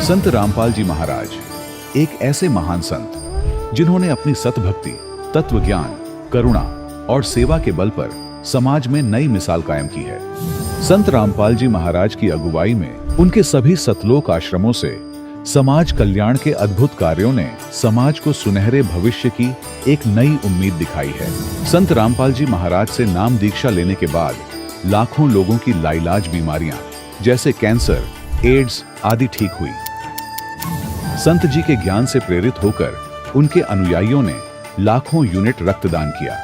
संत रामपाल जी महाराज एक ऐसे महान संत जिन्होंने अपनी सतभक्ति, तत्व ज्ञान, करुणा और सेवा के बल पर समाज में नई मिसाल कायम की है। संत रामपाल जी महाराज की अगुवाई में उनके सभी सतलोक आश्रमों से समाज कल्याण के अद्भुत कार्यों ने समाज को सुनहरे भविष्य की एक नई उम्मीद दिखाई है। संत रामपाल जी महाराज से नाम दीक्षा लेने के बाद लाखों लोगों की लाइलाज बीमारियां जैसे कैंसर, एड्स आदि ठीक हुई। संत जी के ज्ञान से प्रेरित होकर उनके अनुयायियों ने लाखों यूनिट रक्तदान किया।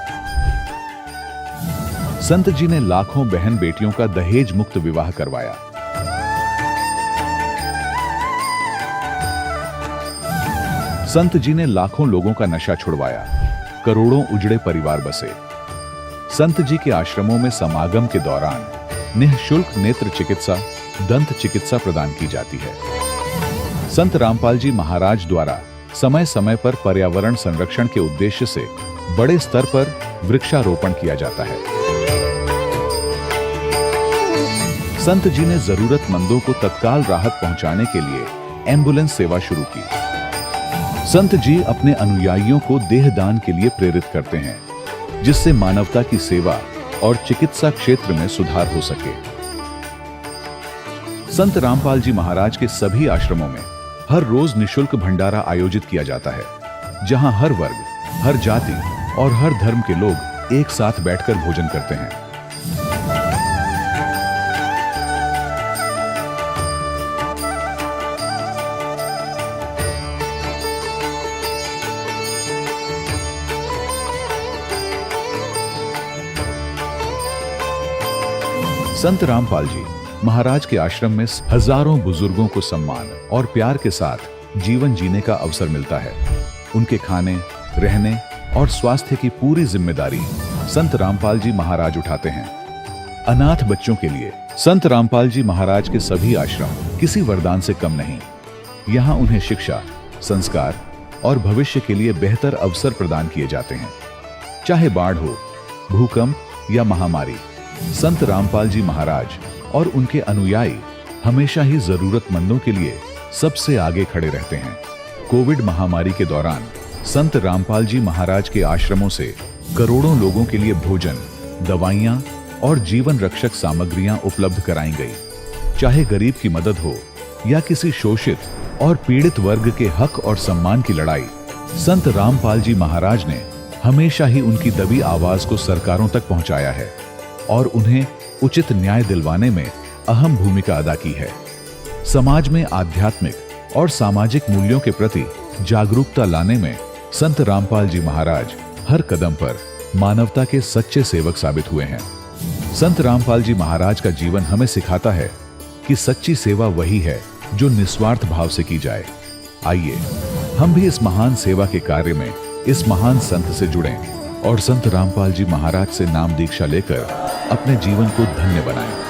संत जी ने लाखों बहन बेटियों का दहेज मुक्त विवाह करवाया। संत जी ने लाखों लोगों का नशा छुड़वाया, करोड़ों उजड़े परिवार बसे। संत जी के आश्रमों में समागम के दौरान निःशुल्क नेत्र चिकित्सा, दंत चिकित्सा प्रदान की जाती है। संत रामपाल जी महाराज द्वारा समय समय पर पर्यावरण संरक्षण के उद्देश्य से बड़े स्तर पर वृक्षारोपण किया जाता है। संत जी ने जरूरतमंदों को तत्काल राहत पहुंचाने के लिए एम्बुलेंस सेवा शुरू की। संत जी अपने अनुयायियों को देहदान के लिए प्रेरित करते हैं, जिससे मानवता की सेवा और चिकित्सा क्षेत्र में सुधार हो सके। संत रामपाल जी महाराज के सभी आश्रमों में हर रोज निःशुल्क भंडारा आयोजित किया जाता है, जहां हर वर्ग, हर जाति और हर धर्म के लोग एक साथ बैठकर भोजन करते हैं। संत रामपाल जी महाराज के आश्रम में हजारों बुजुर्गों को सम्मान और प्यार के साथ जीवन जीने का अवसर मिलता है। उनके खाने, रहने और स्वास्थ्य की पूरी जिम्मेदारी संत रामपाल जी महाराज उठाते हैं। अनाथ बच्चों के लिए संत रामपाल जी महाराज के सभी आश्रम किसी वरदान से कम नहीं। यहाँ उन्हें शिक्षा, संस्कार और भविष्य के लिए बेहतर अवसर प्रदान किए जाते हैं। चाहे बाढ़ हो, भूकंप या महामारी, संत रामपाल जी महाराज और उनके अनुयायी हमेशा ही जरूरतमंदों के लिए सबसे आगे खड़े रहते हैं। कोविड महामारी के दौरान संत रामपाल जी महाराज के आश्रमों से करोड़ों लोगों के लिए भोजन, दवाइयां और जीवन रक्षक सामग्रियां उपलब्ध कराई गई। चाहे गरीब की मदद हो या किसी शोषित और पीड़ित वर्ग के हक और सम्मान की लड़ाई, संत रामपाल जी महाराज ने हमेशा ही उनकी दबी आवाज को सरकारों तक पहुंचाया है और उन्हें उचित न्याय दिलवाने में अहम भूमिका अदा की है। समाज में आध्यात्मिक और सामाजिक मूल्यों के प्रति जागरूकता लाने में संत रामपाल जी महाराज हर कदम पर मानवता के सच्चे सेवक साबित हुए हैं। संत रामपाल जी महाराज का जीवन हमें सिखाता है कि सच्ची सेवा वही है जो निस्वार्थ भाव से की जाए। आइए हम भी इस महान सेवा के कार्य में इस महान संत से जुड़ें और संत रामपाल जी महाराज से नाम दीक्षा लेकर अपने जीवन को धन्य बनाएं।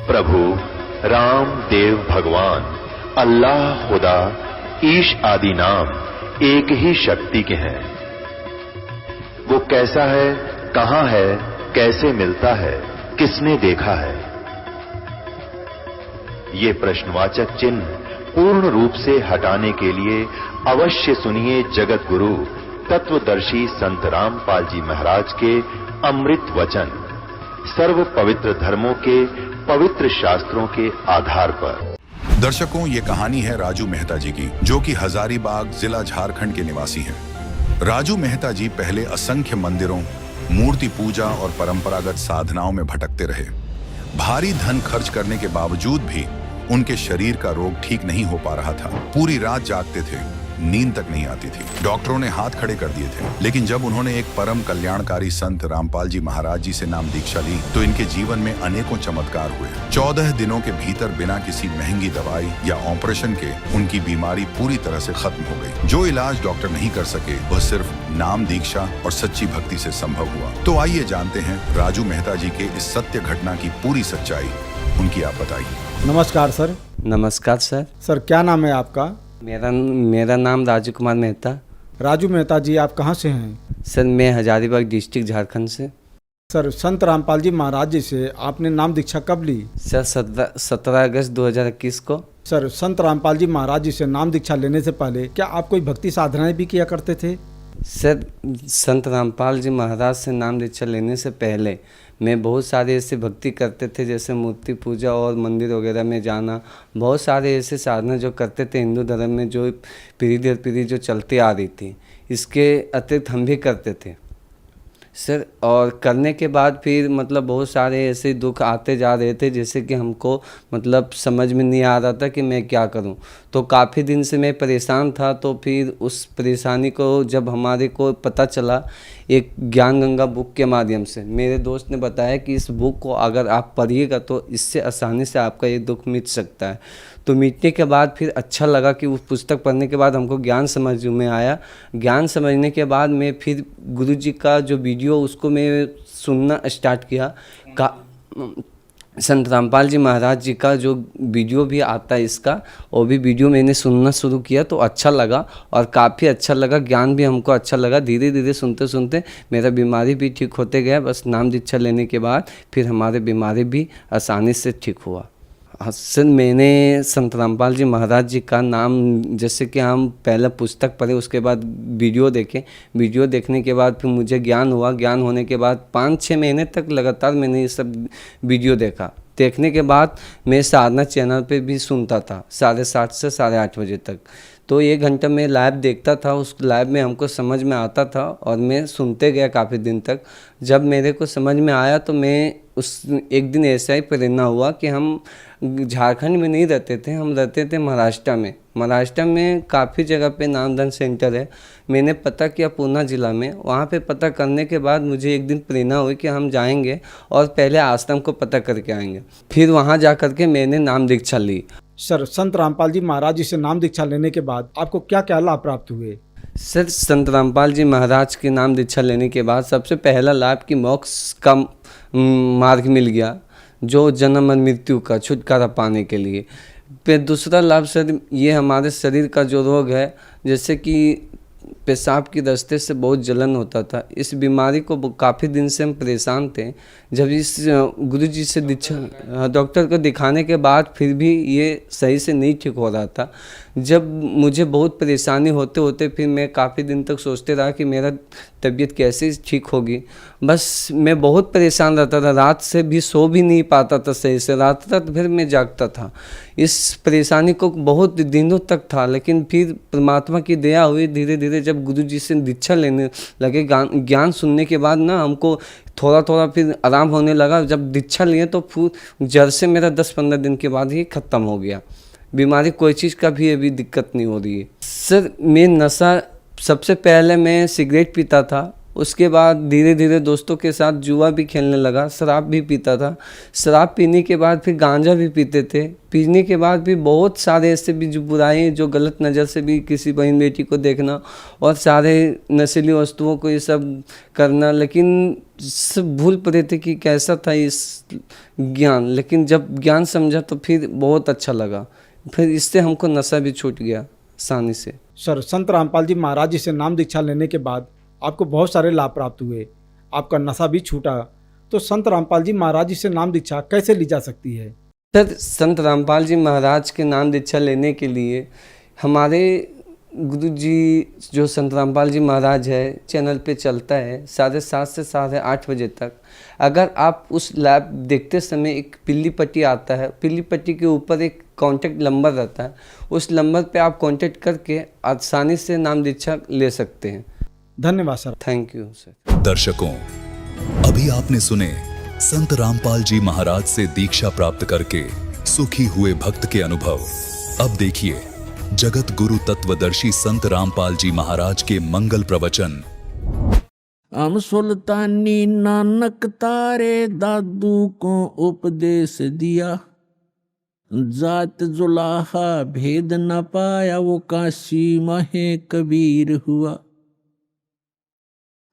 प्रभु राम देव भगवान अल्लाह खुदा ईश आदि नाम एक ही शक्ति के हैं। वो कैसा है, कहां है, कैसे मिलता है, किसने देखा है? ये प्रश्नवाचक चिन्ह पूर्ण रूप से हटाने के लिए अवश्य सुनिए जगत गुरु तत्वदर्शी संत रामपाल जी महाराज के अमृत वचन, सर्व पवित्र धर्मों के पवित्र शास्त्रों के आधार पर। दर्शकों, ये कहानी है राजू मेहता जी की, जो कि हजारीबाग जिला झारखंड के निवासी हैं। राजू मेहता जी पहले असंख्य मंदिरों, मूर्ति पूजा और परंपरागत साधनाओं में भटकते रहे। भारी धन खर्च करने के बावजूद भी उनके शरीर का रोग ठीक नहीं हो पा रहा था। पूरी रात जागते थे, नींद तक नहीं आती थी। डॉक्टरों ने हाथ खड़े कर दिए थे, लेकिन जब उन्होंने एक परम कल्याणकारी संत रामपाल जी महाराज जी से नाम दीक्षा ली तो इनके जीवन में अनेकों चमत्कार हुए। 14 दिनों के भीतर बिना किसी महंगी दवाई या ऑपरेशन के उनकी बीमारी पूरी तरह से खत्म हो गई। जो इलाज डॉक्टर नहीं कर सके वह सिर्फ नाम दीक्षा और सच्ची भक्ति से संभव हुआ। तो आइए जानते हैं राजू मेहता जी के इस सत्य घटना की पूरी सच्चाई। उनकी आप बताइए। नमस्कार सर। नमस्कार सर। सर क्या नाम है आपका? मेरा नाम राजू कुमार मेहता। राजू मेहता जी आप कहाँ से हैं? सर मैं हजारीबाग डिस्ट्रिक्ट झारखंड से। सर संत रामपाल जी महाराज जी से आपने नाम दीक्षा कब ली? सर 17 अगस्त 2021 को। सर संत रामपाल जी महाराज जी से नाम दीक्षा लेने से पहले क्या आप कोई भक्ति साधनाएं भी किया करते थे? सर संत रामपाल जी महाराज से नाम दीक्षा लेने से पहले मैं बहुत सारे ऐसे भक्ति करते थे, जैसे मूर्ति पूजा और मंदिर वगैरह में जाना। बहुत सारे ऐसे साधना जो करते थे हिंदू धर्म में, जो पीढ़ी दर पीढ़ी जो चलती आ रही थी। इसके अतिरिक्त हम भी करते थे सर। और करने के बाद फिर मतलब बहुत सारे ऐसे दुख आते जा रहे थे, जैसे कि हमको मतलब समझ में नहीं आ रहा था कि मैं क्या करूं। तो काफ़ी दिन से मैं परेशान था। तो फिर उस परेशानी को जब हमारे को पता चला, एक ज्ञान गंगा बुक के माध्यम से मेरे दोस्त ने बताया कि इस बुक को अगर आप पढ़िएगा तो इससे आसानी से आपका ये दुख मिट सकता है। तो मिटने के बाद फिर अच्छा लगा कि उस पुस्तक पढ़ने के बाद हमको ज्ञान समझ में आया। ज्ञान समझने के बाद मैं फिर गुरु जी का जो वीडियो उसको मैं सुनना स्टार्ट किया। संत रामपाल जी महाराज जी का जो वीडियो भी आता है इसका, वो भी वीडियो मैंने सुनना शुरू किया तो अच्छा लगा और काफ़ी अच्छा लगा। ज्ञान भी हमको अच्छा लगा। धीरे धीरे सुनते सुनते मेरा बीमारी भी ठीक होते गया। बस नाम दीक्षा लेने के बाद फिर हमारे बीमारी भी आसानी से ठीक हुआ। सर मैंने संत रामपाल जी महाराज जी का नाम, जैसे कि हम पहले पुस्तक पढ़े, उसके बाद वीडियो देखे। वीडियो देखने के बाद फिर मुझे ज्ञान हुआ। ज्ञान होने के बाद 5-6 महीने तक लगातार मैंने ये सब वीडियो देखा। देखने के बाद मैं साधना चैनल पे भी सुनता था 7:30 से 8:30 बजे तक। तो 1 घंटा मैं लाइव देखता था। उस लाइव में हमको समझ में आता था और मैं सुनते गया काफ़ी दिन तक। जब मेरे को समझ में आया तो मैं उस एक दिन ऐसा ही प्रेरणा हुआ कि हम झारखंड में नहीं रहते थे, हम रहते थे महाराष्ट्र में। महाराष्ट्र में काफ़ी जगह पे नामदान सेंटर है। मैंने पता किया पूना ज़िला में। वहाँ पे पता करने के बाद मुझे एक दिन प्रेरणा हुई कि हम जाएंगे और पहले आश्रम को पता करके आएंगे। फिर वहाँ जा कर के मैंने नाम दीक्षा ली। सर संत रामपाल जी महाराज जी से नाम दीक्षा लेने के बाद आपको क्या क्या लाभ प्राप्त हुए? सर संत रामपाल जी महाराज के नाम दीक्षा लेने के बाद सबसे पहला लाभ कि मोक्ष का मार्ग मिल गया, जो जन्म और मृत्यु का छुटकारा पाने के लिए। फिर दूसरा लाभ सर ये हमारे शरीर का जो रोग है, जैसे कि पेशाब की रास्ते से बहुत जलन होता था, इस बीमारी को काफ़ी दिन से हम परेशान थे। जब इस गुरु जी से दीक्षा डॉक्टर को दिखाने के बाद फिर भी ये सही से नहीं ठीक हो रहा था। जब मुझे बहुत परेशानी होते होते फिर मैं काफ़ी दिन तक सोचते रहा कि मेरा तबीयत कैसे ठीक होगी। बस मैं बहुत परेशान रहता था, रात से भी सो भी नहीं पाता था सही से, रात रात भर मैं जागता था। इस परेशानी को बहुत दिनों तक था, लेकिन फिर परमात्मा की दया हुई। धीरे धीरे जब गुरु जी से दीक्षा लेने लगे, ज्ञान सुनने के बाद ना हमको थोड़ा थोड़ा फिर आराम होने लगा। जब दीक्षा लिए तो फिर जड़ से मेरा 10-15 दिन के बाद ही ख़त्म हो गया। बीमारी कोई चीज़ का भी अभी दिक्कत नहीं हो रही है। सर मैं नशा, सबसे पहले मैं सिगरेट पीता था, उसके बाद धीरे धीरे दोस्तों के साथ जुआ भी खेलने लगा, शराब भी पीता था। शराब पीने के बाद फिर गांजा भी पीते थे। पीने के बाद भी बहुत सारे ऐसे भी जो बुराई, जो गलत नज़र से भी किसी बहन बेटी को देखना और सारे नशीली वस्तुओं को ये सब करना। लेकिन सब भूल पड़े थे कि कैसा था इस ज्ञान। लेकिन जब ज्ञान समझा तो फिर बहुत अच्छा लगा। फिर इससे हमको नशा भी छूट गया आसानी से। सर संत रामपाल जी महाराज जी से नाम दीक्षा लेने के बाद आपको बहुत सारे लाभ प्राप्त हुए, आपका नशा भी छूटा। तो संत रामपाल जी महाराज जी से नाम दीक्षा कैसे ली जा सकती है? सर संत रामपाल जी महाराज के नाम दीक्षा लेने के लिए हमारे गुरु जी जो संत रामपाल जी महाराज है चैनल पे चलता है 7:30 से 8:30 बजे तक। अगर आप उस लाइव देखते समय एक पीली पट्टी आता है, पीली पट्टी के ऊपर एक कॉन्टैक्ट नंबर रहता है, उस नंबर पे आप कॉन्टैक्ट करके आसानी से नाम दीक्षा ले सकते हैं। धन्यवाद सर। Thank you sir. दर्शकों, अभी आपने सुने संत रामपाल जी महाराज से दीक्षा प्राप्त करके सुखी हुए भक्त के अनुभव। अब देखिए जगत गुरु तत्वदर्शी संत रामपाल जी महाराज के मंगल प्रवचन। हम सुल्तानी नानक तारे दादू को उपदेश दिया, जात जुलाहा भेद न पाया वो काशी महे कबीर हुआ।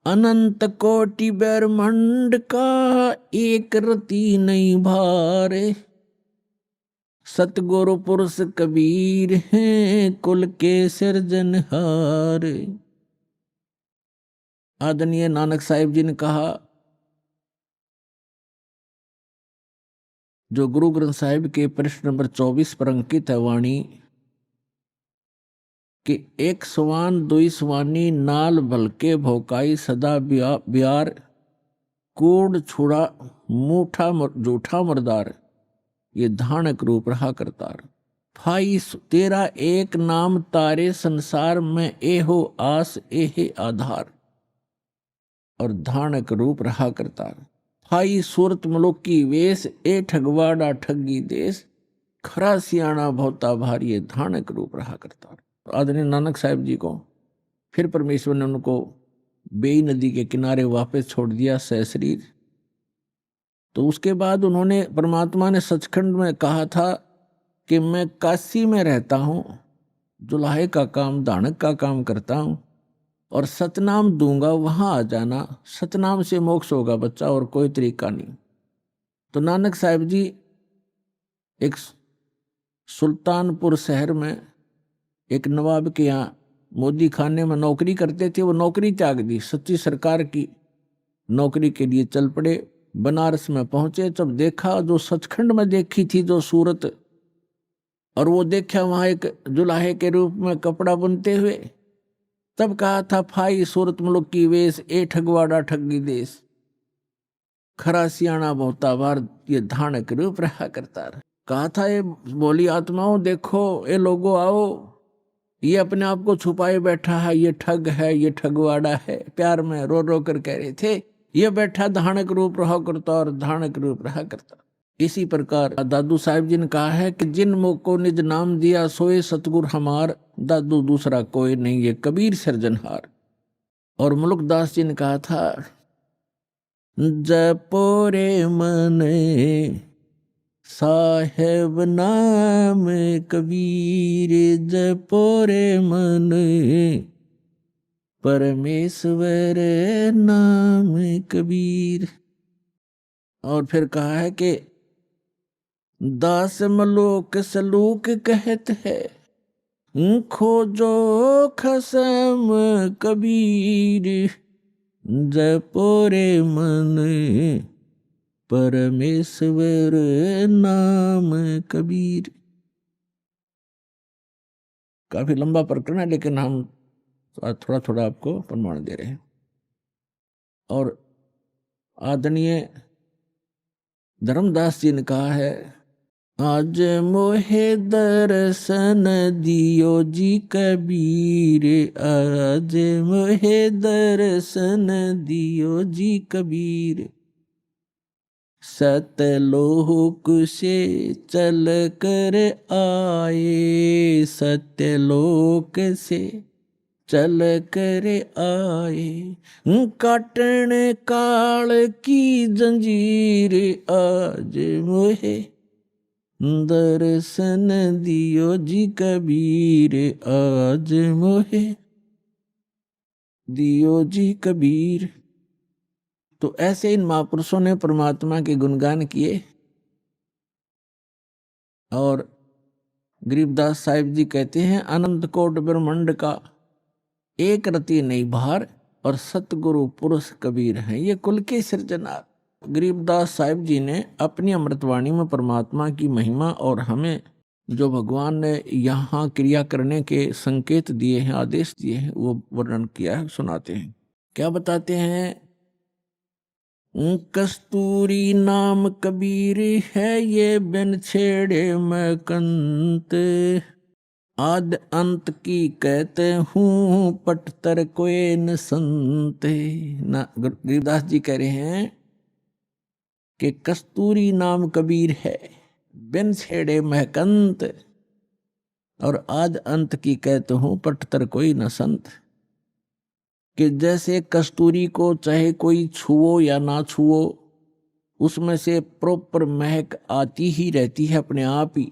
अनंत कोटि ब्रह्मांड का एक रति नहीं भारे, सतगुरु पुरुष कबीर हैं कुल के सिरजनहार। आदरणीय नानक साहिब जी ने कहा, जो गुरु ग्रंथ साहिब के पृष्ठ नंबर 24 पर अंकित है वाणी कि एक सवान दुई सवानी नाल भलके भोकाई सदा ब्यार, कूड़ छुड़ा मूठा जूठा मरदार, ये धानक रूप रहा करतार। फाई तेरा एक नाम तारे संसार में एहो आस एहे आधार, और धानक रूप रहा करतार। फाई सूरत मलोकी वेश ए ठगवाड़ा ठगी देश, खरा सियाणा भौता भारी धानक रूप रहा करतार। आदरणीय नानक साहिब जी को फिर परमेश्वर ने उनको बेई नदी के किनारे वापस छोड़ दिया सशरीर। तो उसके बाद उन्होंने, परमात्मा ने सचखंड में कहा था कि मैं काशी में रहता हूँ, जुलाहे का काम दानक का काम करता हूँ, और सतनाम दूंगा, वहाँ आ जाना, सतनाम से मोक्ष होगा बच्चा, और कोई तरीका नहीं। तो नानक साहिब जी एक सुल्तानपुर शहर में एक नवाब के यहाँ मोदी खाने में नौकरी करते थे। वो नौकरी त्याग दी, सच्ची सरकार की नौकरी के लिए चल पड़े। बनारस में पहुंचे, जब देखा जो सचखंड में देखी थी जो सूरत, और वो देखा वहां एक जुलाहे के रूप में कपड़ा बुनते हुए, तब कहा था फाई सूरत मुल्क की वेश ए ठगवाड़ा ठगी देश, खरा सियाणा बहुता बार, ये धानक रूप रहा करता। कहा था ये बोली आत्माओं, देखो ये लोगों आओ, ये अपने आप को छुपाए बैठा है, ये ठग है, ये ठगवाड़ा है। प्यार में रो रो कर कह रहे थे, ये बैठा धानक रूप रहा करता और धानक रूप रहा करता। इसी प्रकार दादू साहिब जी ने कहा है कि जिन मुख को निज नाम दिया सोए सतगुर हमार, दादू दूसरा कोई नहीं ये कबीर सिरजनहार। और मुल्कदास जी ने कहा था, जपोरे मन साहेब नाम कबीर, जपोरे मन परमेश्वर नाम कबीर। और फिर कहा है कि दास मलोक सलूक कहत है, खोजो खसम कबीर, जपोरे मन परमेश्वर नाम कबीर। काफी लंबा प्रकरण है, लेकिन हम थोड़ा थोड़ा आपको प्रमाण दे रहे हैं। और आदरणीय धर्मदास जी ने कहा है, आज मोहे दर्शन दियो जी कबीर, आज मोहे दर्शन दियो जी कबीर, सतलोक से चल कर आए, सत्यलोक से चल कर आए, काटन काल की जंजीर, आज मोहे दर्शन दियो जी कबीर, आज मोहे दियो जी कबीर। तो ऐसे इन महापुरुषों ने परमात्मा के गुणगान किए। और गरीबदास साहिब जी कहते हैं, अनंत कोट ब्रह्मांड का एक रति नहीं भार, और सतगुरु पुरुष कबीर हैं ये कुल के सिरजनहार। गरीबदास साहिब जी ने अपनी अमृतवाणी में परमात्मा की महिमा और हमें जो भगवान ने यहाँ क्रिया करने के संकेत दिए हैं, आदेश दिए हैं, वो वर्णन किया है, सुनाते हैं। क्या बताते हैं? कस्तूरी नाम कबीर है, ये बिन छेड़े मैं कंत, आद अंत की कहते हूँ पटतर कोई न संते। ना गरीबदास जी कह रहे हैं कि कस्तूरी नाम कबीर है, बिन छेड़े महकंत, और आद अंत की कहते हूँ पटतर कोई न संत। कि जैसे कस्तूरी को चाहे कोई छुओ या ना छुओ, उसमें से प्रॉपर महक आती ही रहती है अपने आप ही।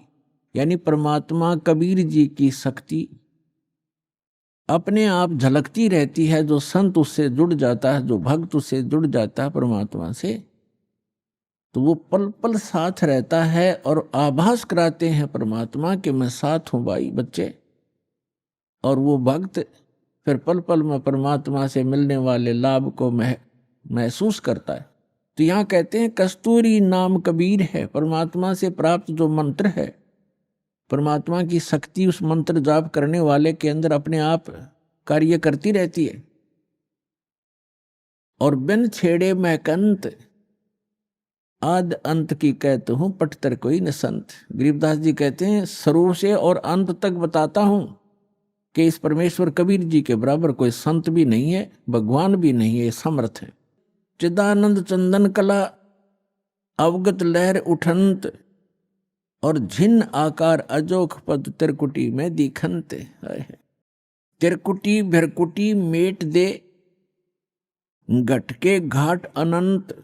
यानी परमात्मा कबीर जी की शक्ति अपने आप झलकती रहती है। जो संत उससे जुड़ जाता है, जो भक्त उससे जुड़ जाता है परमात्मा से, तो वो पल पल साथ रहता है और आभास कराते हैं परमात्मा कि मैं साथ हूं भाई बच्चे। और वो भक्त फिर पल पल में परमात्मा से मिलने वाले लाभ को महसूस करता है। तो यहाँ कहते हैं कस्तूरी नाम कबीर है, परमात्मा से प्राप्त जो मंत्र है, परमात्मा की शक्ति उस मंत्र जाप करने वाले के अंदर अपने आप कार्य करती रहती है। और बिन छेड़े महकंत, आद अंत की कहते हूं पटतर कोई न संत। गरीबदास जी कहते हैं शुरू से और अंत तक बताता हूं कि इस परमेश्वर कबीर जी के बराबर कोई संत भी नहीं है, भगवान भी नहीं है, समर्थ है। चिदानंद चंदन कला अवगत लहर उठंत, और झिन आकार अजोख पद तिरकुटी में दिखंत। तिरकुटी भिरकुटी मेट दे, घट के घाट अनंत,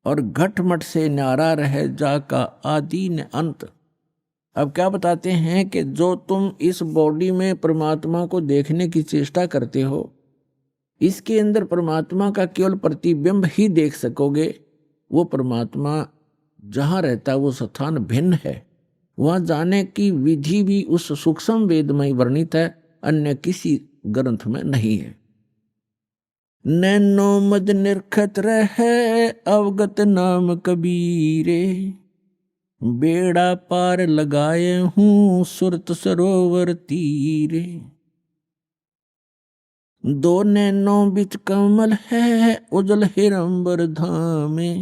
और घट मट से न्यारा रहे जाका आदि न अंत। अब क्या बताते हैं कि जो तुम इस बॉडी में परमात्मा को देखने की चेष्टा करते हो, इसके अंदर परमात्मा का केवल प्रतिबिंब ही देख सकोगे। वो परमात्मा जहाँ रहता है वो स्थान भिन्न है, वहाँ जाने की विधि भी उस सूक्ष्म वेद में ही वर्णित है, अन्य किसी ग्रंथ में नहीं है। नैनो मद निरखत रहे अवगत नाम कबीरे, बेड़ा पार लगाए हूँ सुरत सरोवर तीरे। दो नैनों बिच कमल है उजल हिरंबर धामे,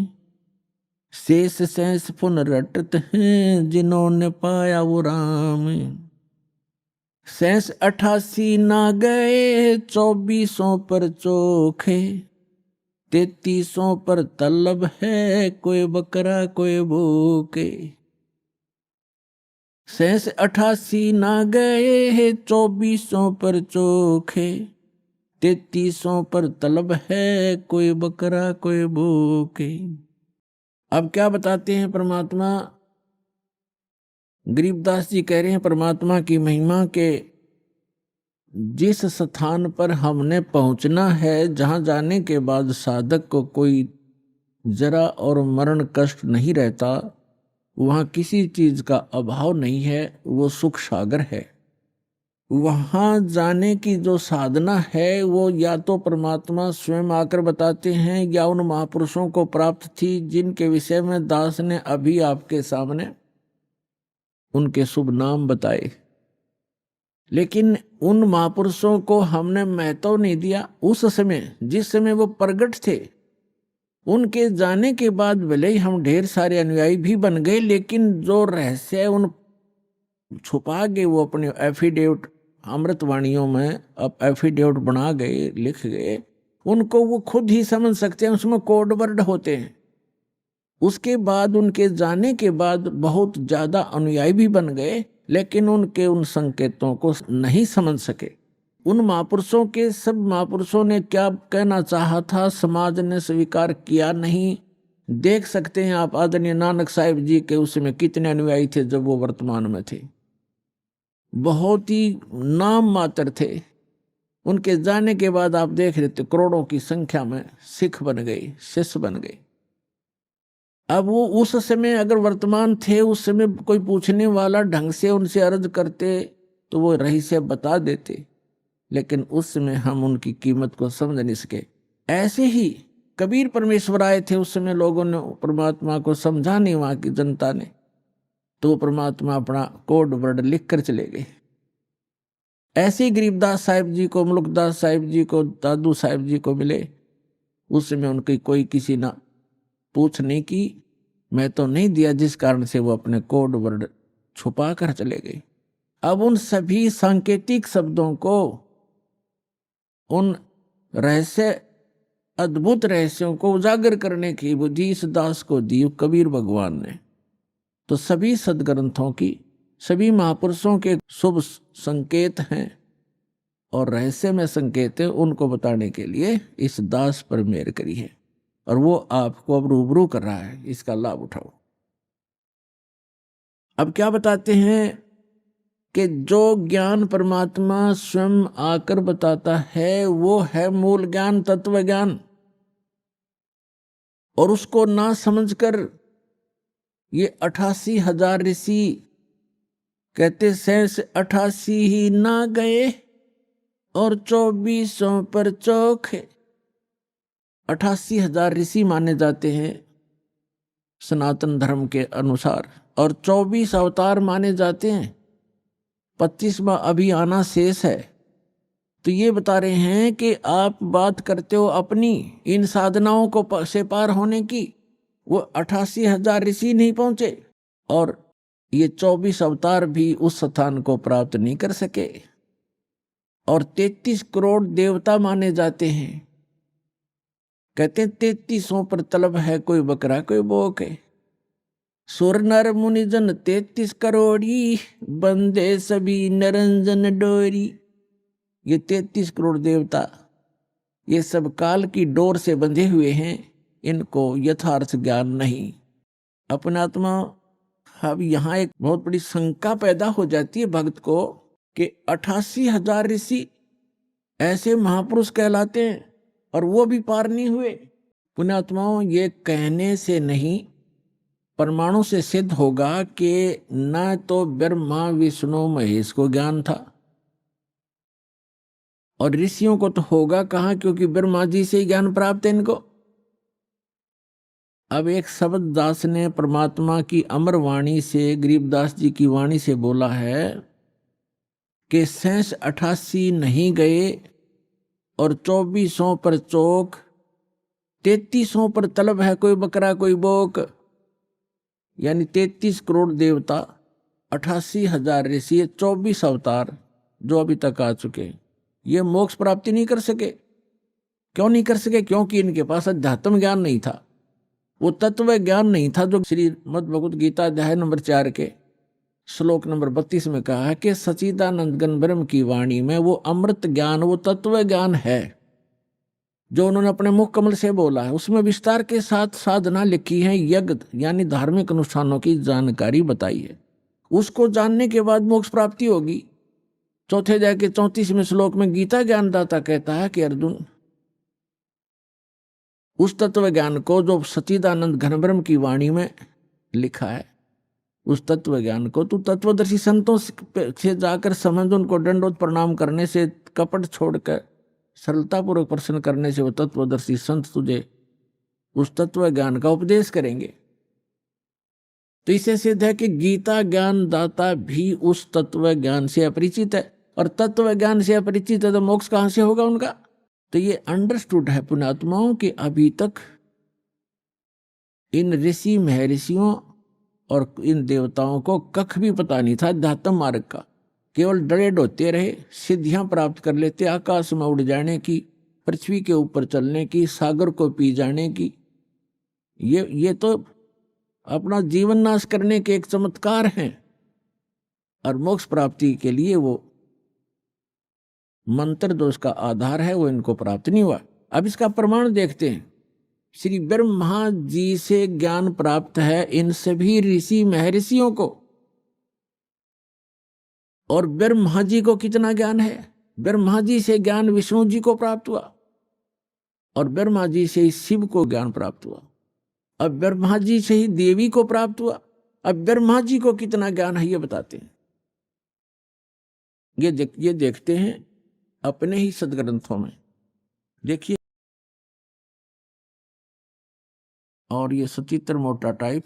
शेष शेष पुन रटत हैं जिन्होंने पाया वो राम। शेष 88 ना गए 2400 पर चोखे, 3300 पर तलब है कोई बकरा कोई भूखे। शेष 88 ना गए 2400 पर चोखे, 3300 पर तलब है कोई बकरा कोई भूखे। अब क्या बताते हैं परमात्मा? गरीबदास जी कह रहे हैं परमात्मा की महिमा के जिस स्थान पर हमने पहुंचना है, जहां जाने के बाद साधक को कोई जरा और मरण कष्ट नहीं रहता, वहां किसी चीज का अभाव नहीं है, वो सुख सागर है। वहां जाने की जो साधना है वो या तो परमात्मा स्वयं आकर बताते हैं या उन महापुरुषों को प्राप्त थी, जिनके विषय में दास ने अभी आपके सामने उनके शुभ नाम बताए। लेकिन उन महापुरुषों को हमने महत्व नहीं दिया। उस समय जिस समय वो प्रगट थे, उनके जाने के बाद भले ही हम ढेर सारे अनुयायी भी बन गए, लेकिन जो रहस्य उन छुपा गए वो अपने एफिडेविट अमृतवाणियों में अब एफिडेविट बना गए, लिख गए, उनको वो खुद ही समझ सकते हैं, उसमें कोड वर्ड होते हैं। उसके बाद उनके जाने के बाद बहुत ज्यादा अनुयायी भी बन गए, लेकिन उनके उन संकेतों को नहीं समझ सके। उन महापुरुषों के सब महापुरुषों ने क्या कहना चाहा था, समाज ने स्वीकार किया नहीं। देख सकते हैं आप आदरणीय नानक साहिब जी के उस समय कितने अनुयायी थे जब वो वर्तमान में थे, बहुत ही नाम मात्र थे। उनके जाने के बाद आप देख रहे थे करोड़ों की संख्या में सिख बन गए, शिष्य बन गए। अब वो उस समय अगर वर्तमान थे, उस समय कोई पूछने वाला ढंग से उनसे अर्ज करते तो वो रहस्य बता देते, लेकिन उस समय हम उनकी कीमत को समझ नहीं सके। ऐसे ही कबीर परमेश्वर आए थे, उस समय लोगों ने परमात्मा को समझा नहीं, वहां की जनता ने, तो परमात्मा अपना कोड वर्ड लिख कर चले गए। ऐसे ही गरीबदास साहिब जी को, मुल्कदास साहिब जी को, दादू साहिब जी को मिले, उस समय उनकी कोई किसी ना पूछने की मैं तो नहीं दिया, जिस कारण से वो अपने कोड वर्ड छुपा कर चले गए। अब उन सभी सांकेतिक शब्दों को, उन अद्भुत रहस्यों को उजागर करने की बुद्धि इस दास को दी कबीर भगवान ने। तो सभी सदग्रंथों की, सभी महापुरुषों के शुभ संकेत हैं और रहस्य में संकेत है, उनको बताने के लिए इस दास पर मेहर करी है और वो आपको अब रूबरू कर रहा है। इसका लाभ उठाओ। अब क्या बताते हैं कि जो ज्ञान परमात्मा स्वयं आकर बताता है वो है मूल ज्ञान, तत्व ज्ञान। और उसको ना समझकर ये 88,000 ऋषि कहते शेष 88 ही ना गए और 2400 पर चौखे। 88,000 ऋषि माने जाते हैं सनातन धर्म के अनुसार और 24 अवतार माने जाते हैं। 25वां अभी आना शेष है। तो ये बता रहे हैं कि आप बात करते हो अपनी इन साधनाओं को से पार होने की, वो 88,000 ऋषि नहीं पहुंचे और ये 24 अवतार भी उस स्थान को प्राप्त नहीं कर सके। और 33 करोड़ देवता माने जाते हैं। कहते हैं 3300 पर तलब है, कोई बकरा कोई बोक है। सुर नर मुनिजन 33 करोड़ी, बंदे सभी नरंजन डोरी। ये 33 करोड़ देवता ये सब काल की डोर से बंधे हुए हैं, इनको यथार्थ ज्ञान नहीं। अपनात्मा अब यहाँ एक बहुत बड़ी शंका पैदा हो जाती है भक्त को कि 88,000 ऋषि ऐसे महापुरुष कहलाते हैं और वो भी पार नहीं हुए। पुण्यात्माओं, ये कहने से नहीं परमाणु से सिद्ध होगा कि न तो ब्रह्मा विष्णु महेश को ज्ञान था और ऋषियों को तो होगा कहाँ, क्योंकि ब्रह्मा जी से ही ज्ञान प्राप्त है इनको। अब एक शब्द दास ने परमात्मा की अमर वाणी से, गरीबदास जी की वाणी से बोला है कि शेष 88 नहीं गए और 2400 पर चौक, 3300 पर तलब है, कोई बकरा कोई बोक। यानी 33 करोड़ देवता, 88,000 ऋषि, 24 अवतार जो अभी तक आ चुके, ये मोक्ष प्राप्ति नहीं कर सके। क्यों नहीं कर सके? क्योंकि इनके पास अध्यात्म ज्ञान नहीं था, वो तत्व ज्ञान नहीं था जो श्रीमद् भगवत गीता अध्याय नंबर 4 के श्लोक नंबर 32 में कहा है कि सच्चिदानंद घन ब्रह्म की वाणी में वो अमृत ज्ञान, वो तत्व ज्ञान है जो उन्होंने अपने मुख कमल से बोला है। उसमें विस्तार के साथ साधना लिखी है, यज्ञ यानी धार्मिक अनुष्ठानों की जानकारी बताई है। उसको जानने के बाद मोक्ष प्राप्ति होगी। चौथे अध्याय के 34वें श्लोक में गीता ज्ञानदाता कहता है कि अर्जुन, उस तत्व ज्ञान को जो सच्चिदानंद घन ब्रह्म की वाणी में लिखा है, उस तत्व ज्ञान को तू तत्वदर्शी संतों से जाकर समझ, उनको दंडोत प्रणाम करने से, कपट छोड़कर सरलतापूर्वक प्रश्न करने से वो तत्वदर्शी संत तुझे उस तत्व ज्ञान का उपदेश करेंगे। तो इसे सिद्ध है कि गीता ज्ञान दाता भी उस तत्व ज्ञान से अपरिचित है, और तत्व ज्ञान से अपरिचित है तो मोक्ष कहां से होगा उनका? तो ये अंडरस्टूड है पुण्यात्माओं कि अभी तक इन ऋषि महर्षियों और इन देवताओं को कख भी पता नहीं था अध्यात्म मार्ग का। केवल डरे डोते रहे, सिद्धियां प्राप्त कर लेते, आकाश में उड़ जाने की, पृथ्वी के ऊपर चलने की, सागर को पी जाने की। ये तो अपना जीवन नाश करने के एक चमत्कार हैं, और मोक्ष प्राप्ति के लिए वो मंत्र जो उसका आधार है वो इनको प्राप्त नहीं हुआ। अब इसका प्रमाण देखते हैं। श्री ब्रह्मा जी से ज्ञान प्राप्त है इन सभी ऋषि महर्षियों को, और ब्रह्मा जी को कितना ज्ञान है? ब्रह्मा जी से ज्ञान विष्णु जी को प्राप्त हुआ, और ब्रह्मा जी से ही शिव को ज्ञान प्राप्त हुआ, अब ब्रह्मा जी से ही देवी को प्राप्त हुआ। अब ब्रह्मा जी को कितना ज्ञान है ये बताते हैं। ये देखते हैं अपने ही सदग्रंथों में। देखिए, और ये सचित्र मोटा टाइप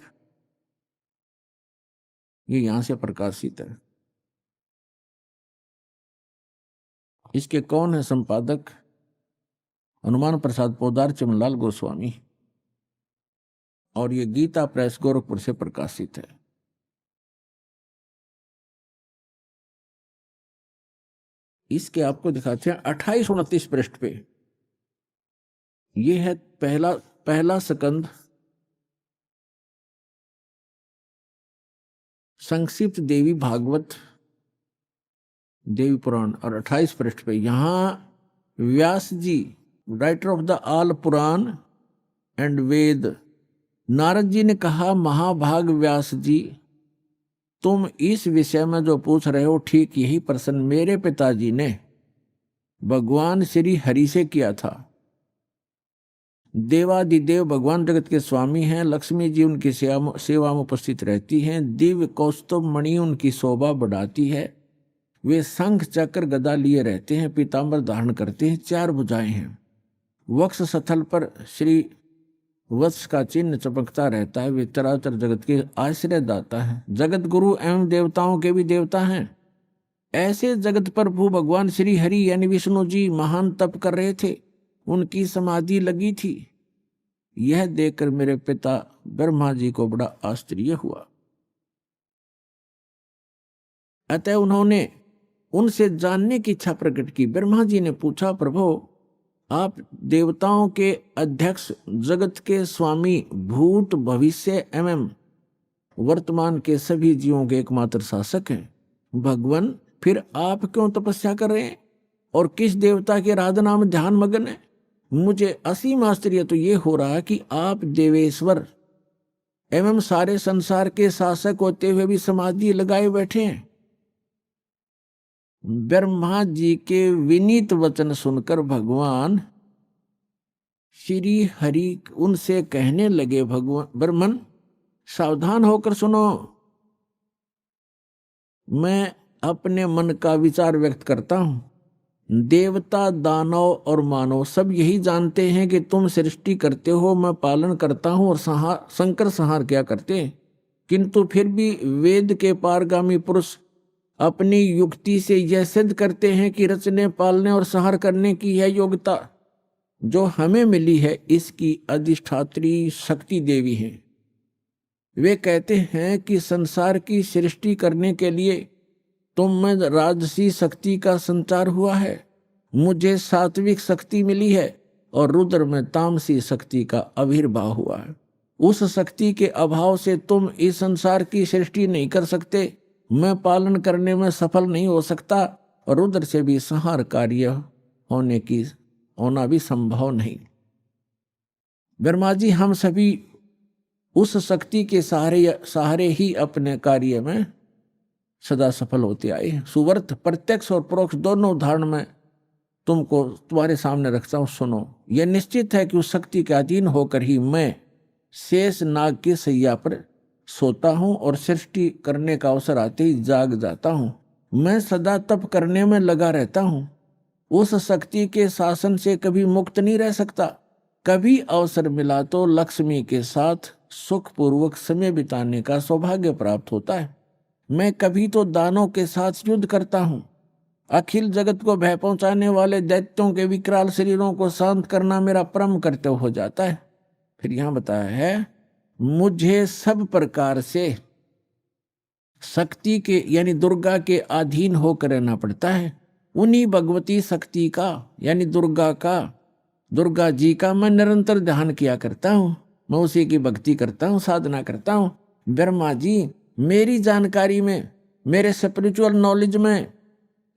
ये यहां से प्रकाशित है। इसके कौन है संपादक? हनुमान प्रसाद पोदार, चमनलाल गोस्वामी, और ये गीता प्रेस गोरखपुर से प्रकाशित है। इसके आपको दिखाते हैं 28-29 पृष्ठ पे। ये है पहला स्कंद संक्षिप्त देवी भागवत देवी पुराण, और 28 पृष्ठ पे यहां Vyas ji, writer of the all Purana and Veda, Narad ji ने कहा, महाभाग व्यास जी, तुम इस विषय में जो पूछ रहे हो ठीक यही प्रश्न मेरे पिताजी ने भगवान श्री हरि से किया था। देवादिदेव भगवान जगत के स्वामी हैं, लक्ष्मी जी उनकी सेवा में उपस्थित रहती हैं, दिव्य कौस्तुभ मणि उनकी शोभा बढ़ाती है, वे शंख चक्र गदा लिए रहते हैं, पीतांबर धारण करते हैं, 4 भुजाएं हैं, वक्ष स्थल पर श्री वत्स का चिन्ह चमकता रहता है, वे चराचर जगत के आश्रय दाता है, जगत गुरु एवं देवताओं के भी देवता हैं। ऐसे जगत प्रभु भगवान श्री हरि यानी विष्णु जी महान तप कर रहे थे, उनकी समाधि लगी थी। यह देखकर मेरे पिता ब्रह्मा जी को बड़ा आश्चर्य हुआ। अतः उन्होंने उनसे जानने की इच्छा प्रकट की। ब्रह्मा जी ने पूछा, प्रभु आप देवताओं के अध्यक्ष, जगत के स्वामी, भूत भविष्य एवं वर्तमान के सभी जीवों के एकमात्र शासक हैं। भगवान, फिर आप क्यों तपस्या कर रहे हैं और किस देवता के आराधना में ध्यान मग्न है? मुझे असीम आश्चर्य तो ये हो रहा कि आप देवेश्वर एवं सारे संसार के शासक होते हुए भी समाधि लगाए बैठे हैं। ब्रह्मा जी के विनीत वचन सुनकर भगवान श्री हरि उनसे कहने लगे, भगवान ब्रह्मन सावधान होकर सुनो, मैं अपने मन का विचार व्यक्त करता हूं। देवता, दानव और मानव सब यही जानते हैं कि तुम सृष्टि करते हो, मैं पालन करता हूं और संकर संहार क्या करते हैं, किंतु फिर भी वेद के पारगामी पुरुष अपनी युक्ति से यह सिद्ध करते हैं कि रचने, पालने और संहार करने की यह योग्यता जो हमें मिली है, इसकी अधिष्ठात्री शक्ति देवी है। वे कहते हैं कि संसार की सृष्टि करने के लिए तुम में राजसी शक्ति का संचार हुआ है, मुझे सात्विक शक्ति मिली है और रुद्र में तामसी शक्ति का आविर्भाव हुआ है। उस शक्ति के अभाव से तुम इस संसार की सृष्टि नहीं कर सकते, मैं पालन करने में सफल नहीं हो सकता और रुद्र से भी संहार कार्य होना भी संभव नहीं। ब्रह्मा जी, हम सभी उस शक्ति के सहारे ही अपने कार्य में सदा सफल होते आए। सुवर्त, प्रत्यक्ष और परोक्ष दोनों उदाहरण में तुमको तुम्हारे सामने रखता हूं, सुनो। यह निश्चित है कि उस शक्ति के अधीन होकर ही मैं शेष नाग की सैया पर सोता हूं और सृष्टि करने का अवसर आते ही जाग जाता हूं। मैं सदा तप करने में लगा रहता हूं, उस शक्ति के शासन से कभी मुक्त नहीं रह सकता। कभी अवसर मिला तो लक्ष्मी के साथ सुखपूर्वक समय बिताने का सौभाग्य प्राप्त होता है। मैं कभी तो दानों के साथ युद्ध करता हूं, अखिल जगत को भय पहुंचाने वाले दैत्यों के विकराल शरीरों को शांत करना मेरा परम कर्तव्य हो जाता है। फिर यहां बताया है, मुझे सब प्रकार से शक्ति के यानी दुर्गा के अधीन होकर रहना पड़ता है। उन्हीं भगवती शक्ति का यानी दुर्गा जी का मैं निरंतर ध्यान किया करता हूं, मैं उसी की भक्ति करता हूं, साधना करता हूं। ब्रह्मा जी, मेरी जानकारी में, मेरे स्पिरिचुअल नॉलेज में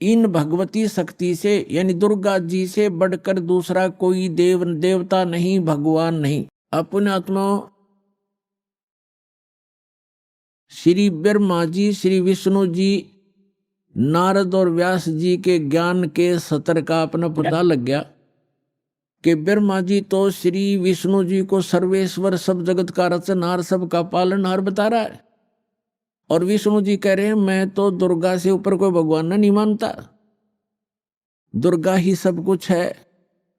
इन भगवती शक्ति से यानी दुर्गा जी से बढ़कर दूसरा कोई देवता नहीं, भगवान नहीं। अपने आत्मा श्री ब्रह्मा जी, श्री विष्णु जी, नारद और व्यास जी के ज्ञान के स्तर का अपना पता लग गया कि ब्रह्मा जी तो श्री विष्णु जी को सर्वेश्वर, सब जगत का रचनहार, सब का पालनहार बता रहा है, और विष्णु जी कह रहे हैं मैं तो दुर्गा से ऊपर कोई भगवान नहीं मानता, दुर्गा ही सब कुछ है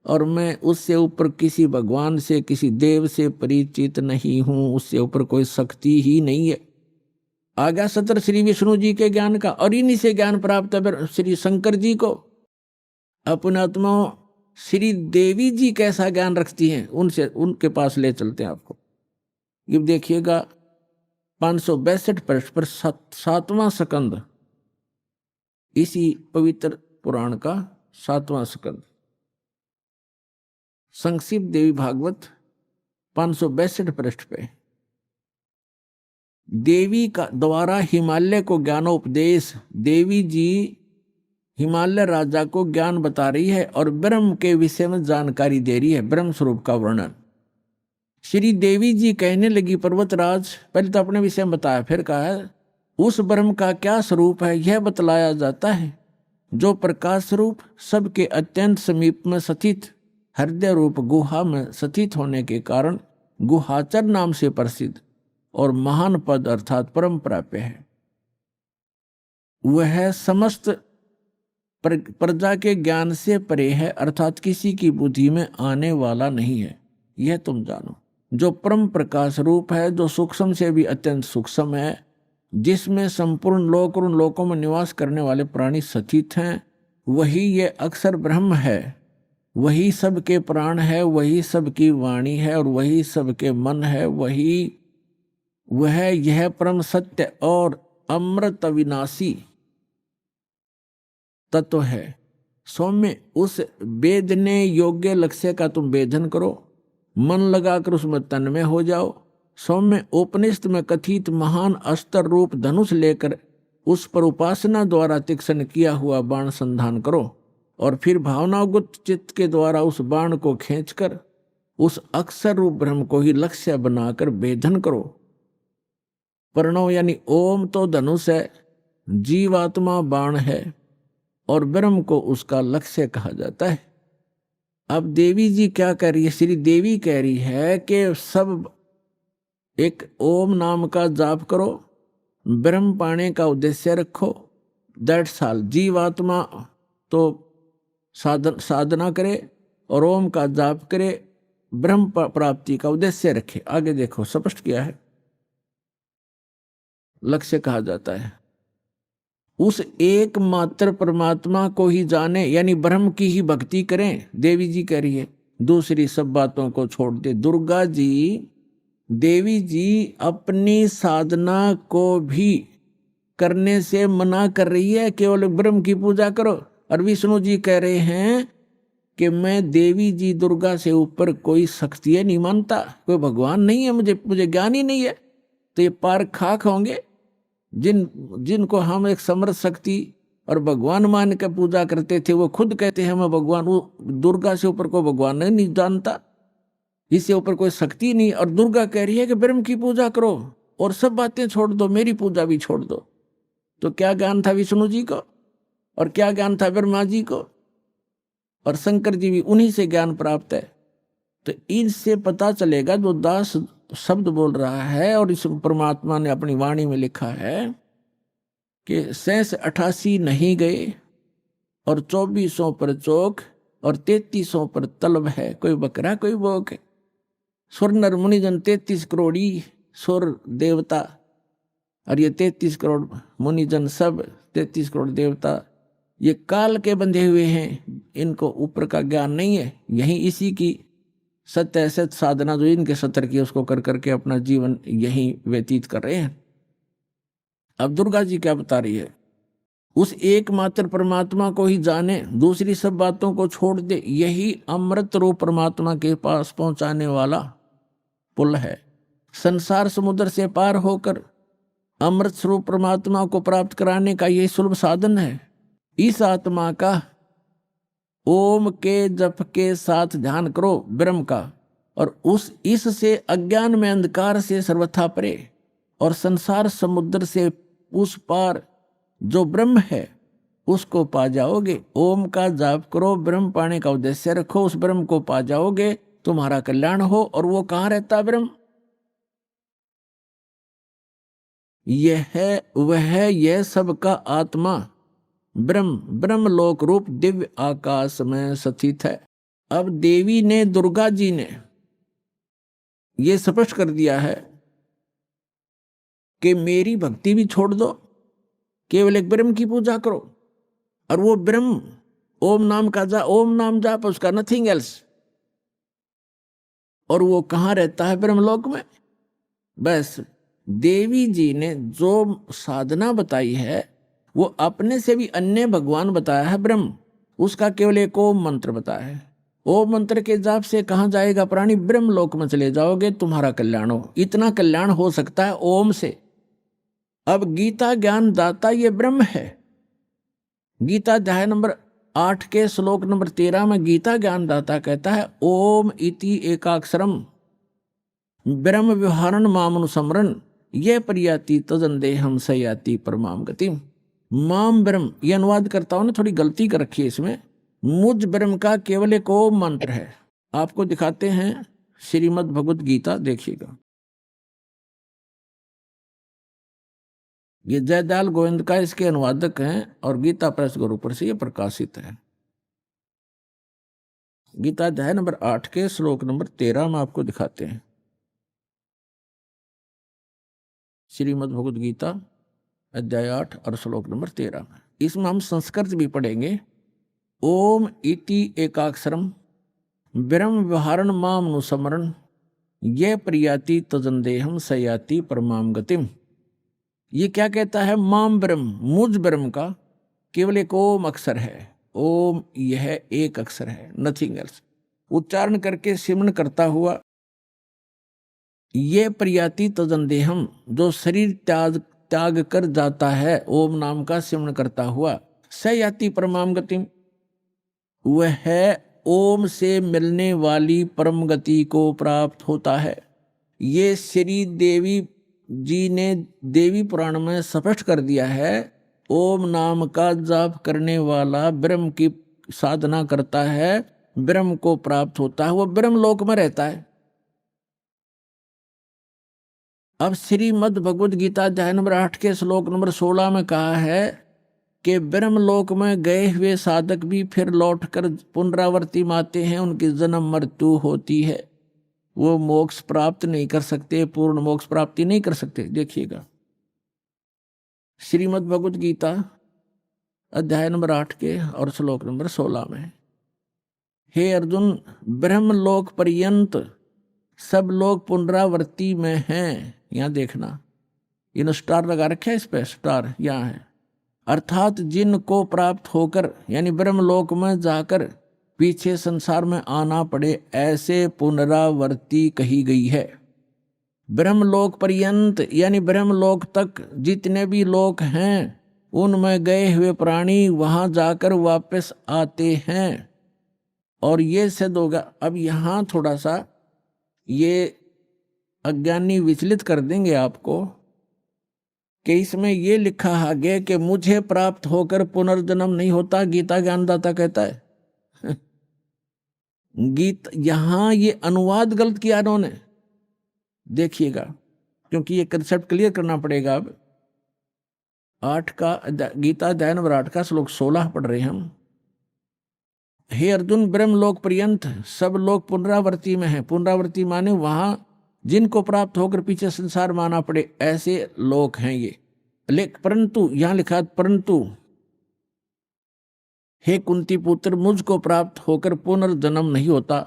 और मैं उससे ऊपर किसी भगवान से, किसी देव से परिचित नहीं हूं, उससे ऊपर कोई शक्ति ही नहीं है। आगा सत्र श्री विष्णु जी के ज्ञान का, और इन्हीं से ज्ञान प्राप्त है श्री शंकर जी को। अपने आत्मा श्री देवी जी कैसा ज्ञान रखती हैं, उनके पास ले चलते हैं आपको। ये देखिएगा 562 पृष्ठ पर 7वां स्कंद इसी पवित्र पुराण का 7वां स्कंद। संक्षिप्त देवी भागवत 562 पृष्ठ पे। देवी का द्वारा हिमालय को ज्ञानोपदेश। देवी जी हिमालय राजा को ज्ञान बता रही है और ब्रह्म के विषय में जानकारी दे रही है, ब्रह्म स्वरूप का वर्णन। श्री देवी जी कहने लगी, पर्वतराज, पहले तो अपने विषय में बताया, फिर कहा है उस ब्रह्म का क्या स्वरूप है यह बतलाया जाता है, जो प्रकाश स्वरूप सबके अत्यंत समीप में स्थित हृदय रूप गुहा में स्थित होने के कारण गुहाचर नाम से प्रसिद्ध और महान पद अर्थात परम प्राप्य है। वह समस्त प्रजा के ज्ञान से परे है, अर्थात किसी की बुद्धि में आने वाला नहीं है, यह तुम जानो। जो परम प्रकाश रूप है, जो सूक्ष्म से भी अत्यंत सूक्ष्म है, जिसमें संपूर्ण लोक और उन लोकों में निवास करने वाले प्राणी स्थित हैं, वही ये अक्षर ब्रह्म है, वही सबके प्राण है, वही सबकी वाणी है और वही सबके मन है, वह यह परम सत्य और अमृत अविनाशी तत्व है। सौम्य उस वेदने योग्य लक्ष्य का तुम वेदन करो, मन लगाकर उसमें तन्मय हो जाओ। सौम्य उपनिषद में कथित महान अस्त्र रूप धनुष लेकर उस पर उपासना द्वारा तीक्ष्ण किया हुआ बाण संधान करो और फिर भावनागुत चित्त के द्वारा उस बाण को खींचकर उस अक्षर रूप ब्रह्म को ही लक्ष्य बनाकर वेदन करो। प्रणव यानी ओम तो धनुष है, जीवात्मा बाण है और ब्रह्म को उसका लक्ष्य कहा जाता है। अब देवी जी क्या कह रही है? श्री देवी कह रही है कि सब एक ओम नाम का जाप करो, ब्रह्म पाने का उद्देश्य रखो, दैट्स ऑल। जीवात्मा तो साधना करे और ओम का जाप करे, ब्रह्म प्राप्ति का उद्देश्य रखे। आगे देखो स्पष्ट किया है, लक्ष्य कहा जाता है। उस एकमात्र परमात्मा को ही जाने, यानी ब्रह्म की ही भक्ति करें। देवी जी कह रही है दूसरी सब बातों को छोड़ दे। दुर्गा जी, देवी जी अपनी साधना को भी करने से मना कर रही है, केवल ब्रह्म की पूजा करो। और विष्णु जी कह रहे हैं कि मैं देवी जी दुर्गा से ऊपर कोई शक्ति नहीं मानता, कोई भगवान नहीं है, मुझे ज्ञान ही नहीं है। तो ये पार खाक होंगे जिनको हम एक समर्थ शक्ति और भगवान मान के पूजा करते थे, वो खुद कहते हैं मैं भगवान, वो दुर्गा से ऊपर कोई भगवान नहीं जानता, इससे ऊपर कोई शक्ति नहीं। और दुर्गा कह रही है कि ब्रह्म की पूजा करो और सब बातें छोड़ दो, मेरी पूजा भी छोड़ दो। तो क्या ज्ञान था विष्णु जी को और क्या ज्ञान था ब्रह्मा जी को? और शंकर जी भी उन्हीं से ज्ञान प्राप्त है। तो इनसे पता चलेगा, जो दास शब्द बोल रहा है और इस परमात्मा ने अपनी वाणी में लिखा है कि 88 नहीं गए और 2400 पर चौक और 3300 पर तलब है, कोई बकरा कोई बोक है। सुर नर मुनिजन 33 करोड़ी सुर देवता, और ये 33 करोड़ मुनिजन सब 33 करोड़ देवता ये काल के बंधे हुए हैं, इनको ऊपर का ज्ञान नहीं है। यही इसी की सत्य असत साधना जो इनके सतर की उसको कर करके अपना जीवन यही व्यतीत कर रहे हैं। अब दुर्गा जी क्या बता रही है? उस एकमात्र परमात्मा को ही जाने, दूसरी सब बातों को छोड़ दे, यही अमृत रूप परमात्मा के पास पहुंचाने वाला पुल है। संसार समुद्र से पार होकर अमृत स्वरूप परमात्मा को प्राप्त कराने का यही सुलभ साधन है। इस आत्मा का ओम के जप के साथ ध्यान करो ब्रह्म का, और इससे अज्ञान में अंधकार से सर्वथा परे और संसार समुद्र से उस पार जो ब्रह्म है उसको पा जाओगे। ओम का जाप करो, ब्रह्म पाने का उद्देश्य रखो, उस ब्रह्म को पा जाओगे, तुम्हारा कल्याण हो। और वो कहाँ रहता है ब्रह्म? यह सबका आत्मा ब्रह्म लोक रूप दिव्य आकाश में स्थित है। अब देवी ने, दुर्गा जी ने यह स्पष्ट कर दिया है कि मेरी भक्ति भी छोड़ दो, केवल एक ब्रह्म की पूजा करो। और वो ब्रह्म ओम नाम का ओम नाम जाप, उसका नथिंग एल्स। और वो कहाँ रहता है? ब्रह्मलोक में। बस देवी जी ने जो साधना बताई है वो अपने से भी अन्य भगवान बताया है ब्रह्म, उसका केवल एक ओम मंत्र बताया है। ओम मंत्र के जाप से कहाँ जाएगा प्राणी? ब्रह्म लोक में चले जाओगे, तुम्हारा कल्याण हो। इतना कल्याण हो सकता है ओम से। अब गीता ज्ञान दाता ये ब्रह्म है। गीता अध्याय नंबर 8 के श्लोक नंबर 13 में गीता ज्ञान दाता कहता है ओम इति एकाक्षरम ब्रह्म व्यवहारण मामनुसमरण ये प्रयाति तजंदेहम सयाति परमाम गति। माम ब्रह्म, ये अनुवाद करता हूं ना, थोड़ी गलती कर रखी है इसमें। मुझ ब्रह्म का केवल एक ओम मंत्र है। आपको दिखाते हैं श्रीमद् भगवत गीता, देखिएगा। ये जयदयाल गोविंद का इसके अनुवादक हैं और गीता प्रेस गुरुपुर से ये प्रकाशित है। गीता अध्याय नंबर 8 के श्लोक नंबर 13 में आपको दिखाते हैं। श्रीमद् भगवत गीता अध्याय 8 और श्लोक नंबर 13 में। इसमें हम संस्कृत भी पढ़ेंगे। ओम इति एकाक्षरम ब्रह्म व्यवहारण मामनुसमरण ये प्रयाति तजंदेहम सयाति परमाम गतिम। ये क्या कहता है? माम ब्रह्म, मुझ ब्रह्म का केवल एक ओम अक्षर है। ओम यह एक अक्षर है, नथिंग एल्स। उच्चारण करके सिमरण करता हुआ ये प्रयाति तजंदेहम, जो शरीर त्याग कर जाता है ओम नाम का सिमरण करता हुआ, सयाति परमाम गतिम, वह है ओम से मिलने वाली परम गति को प्राप्त होता है। ये श्री देवी जी ने देवी पुराण में स्पष्ट कर दिया है। ओम नाम का जाप करने वाला ब्रह्म की साधना करता है, ब्रह्म को प्राप्त होता है, वो ब्रह्म लोक में रहता है। अब श्रीमद् भगवद गीता अध्याय नंबर 8 के श्लोक नंबर 16 में कहा है कि ब्रह्म लोक में गए हुए साधक भी फिर लौटकर पुनरावर्ती माते हैं, उनकी जन्म मृत्यु होती है, वो मोक्ष प्राप्त नहीं कर सकते, पूर्ण मोक्ष प्राप्ति नहीं कर सकते। देखिएगा श्रीमद् भगवत गीता अध्याय नंबर 8 के और श्लोक नंबर 16 में, हे अर्जुन, ब्रह्म लोक पर्यंत सब लोग पुनरावर्ती में हैं। यहां देखना, इन स्टार लगा रखे इस पे, स्टार यहां है। अर्थात जिनको प्राप्त होकर यानी ब्रह्म लोक में जाकर पीछे संसार में आना पड़े, ऐसे पुनरावर्ती कही गई है। ब्रह्मलोक पर्यंत यानी ब्रह्मलोक तक जितने भी लोक हैं, उनमें गए हुए प्राणी वहां जाकर वापस आते हैं। और ये सिद्ध होगा। अब यहाँ थोड़ा सा ये अज्ञानी विचलित कर देंगे आपको कि इसमें ये लिखा आगे कि मुझे प्राप्त होकर पुनर्जन्म नहीं होता, गीता ज्ञानदाता कहता है। यहां ये अनुवाद गलत किया इन्होंने, देखिएगा, क्योंकि ये कंसेप्ट क्लियर करना पड़ेगा। अब 8 का गीता अध्याय नंबर 8 का श्लोक 16 पढ़ रहे हैं हम। हे अर्जुन, ब्रह्मलोक पर्यंत सब लोग पुनरावर्ती में हैं। पुनरावर्ती माने वहां जिनको प्राप्त होकर पीछे संसार में आना पड़े, ऐसे लोग हैं ये। परंतु यहां लिखा है परंतु हे कुंती पुत्र, मुझको प्राप्त होकर पुनर्जन्म नहीं होता।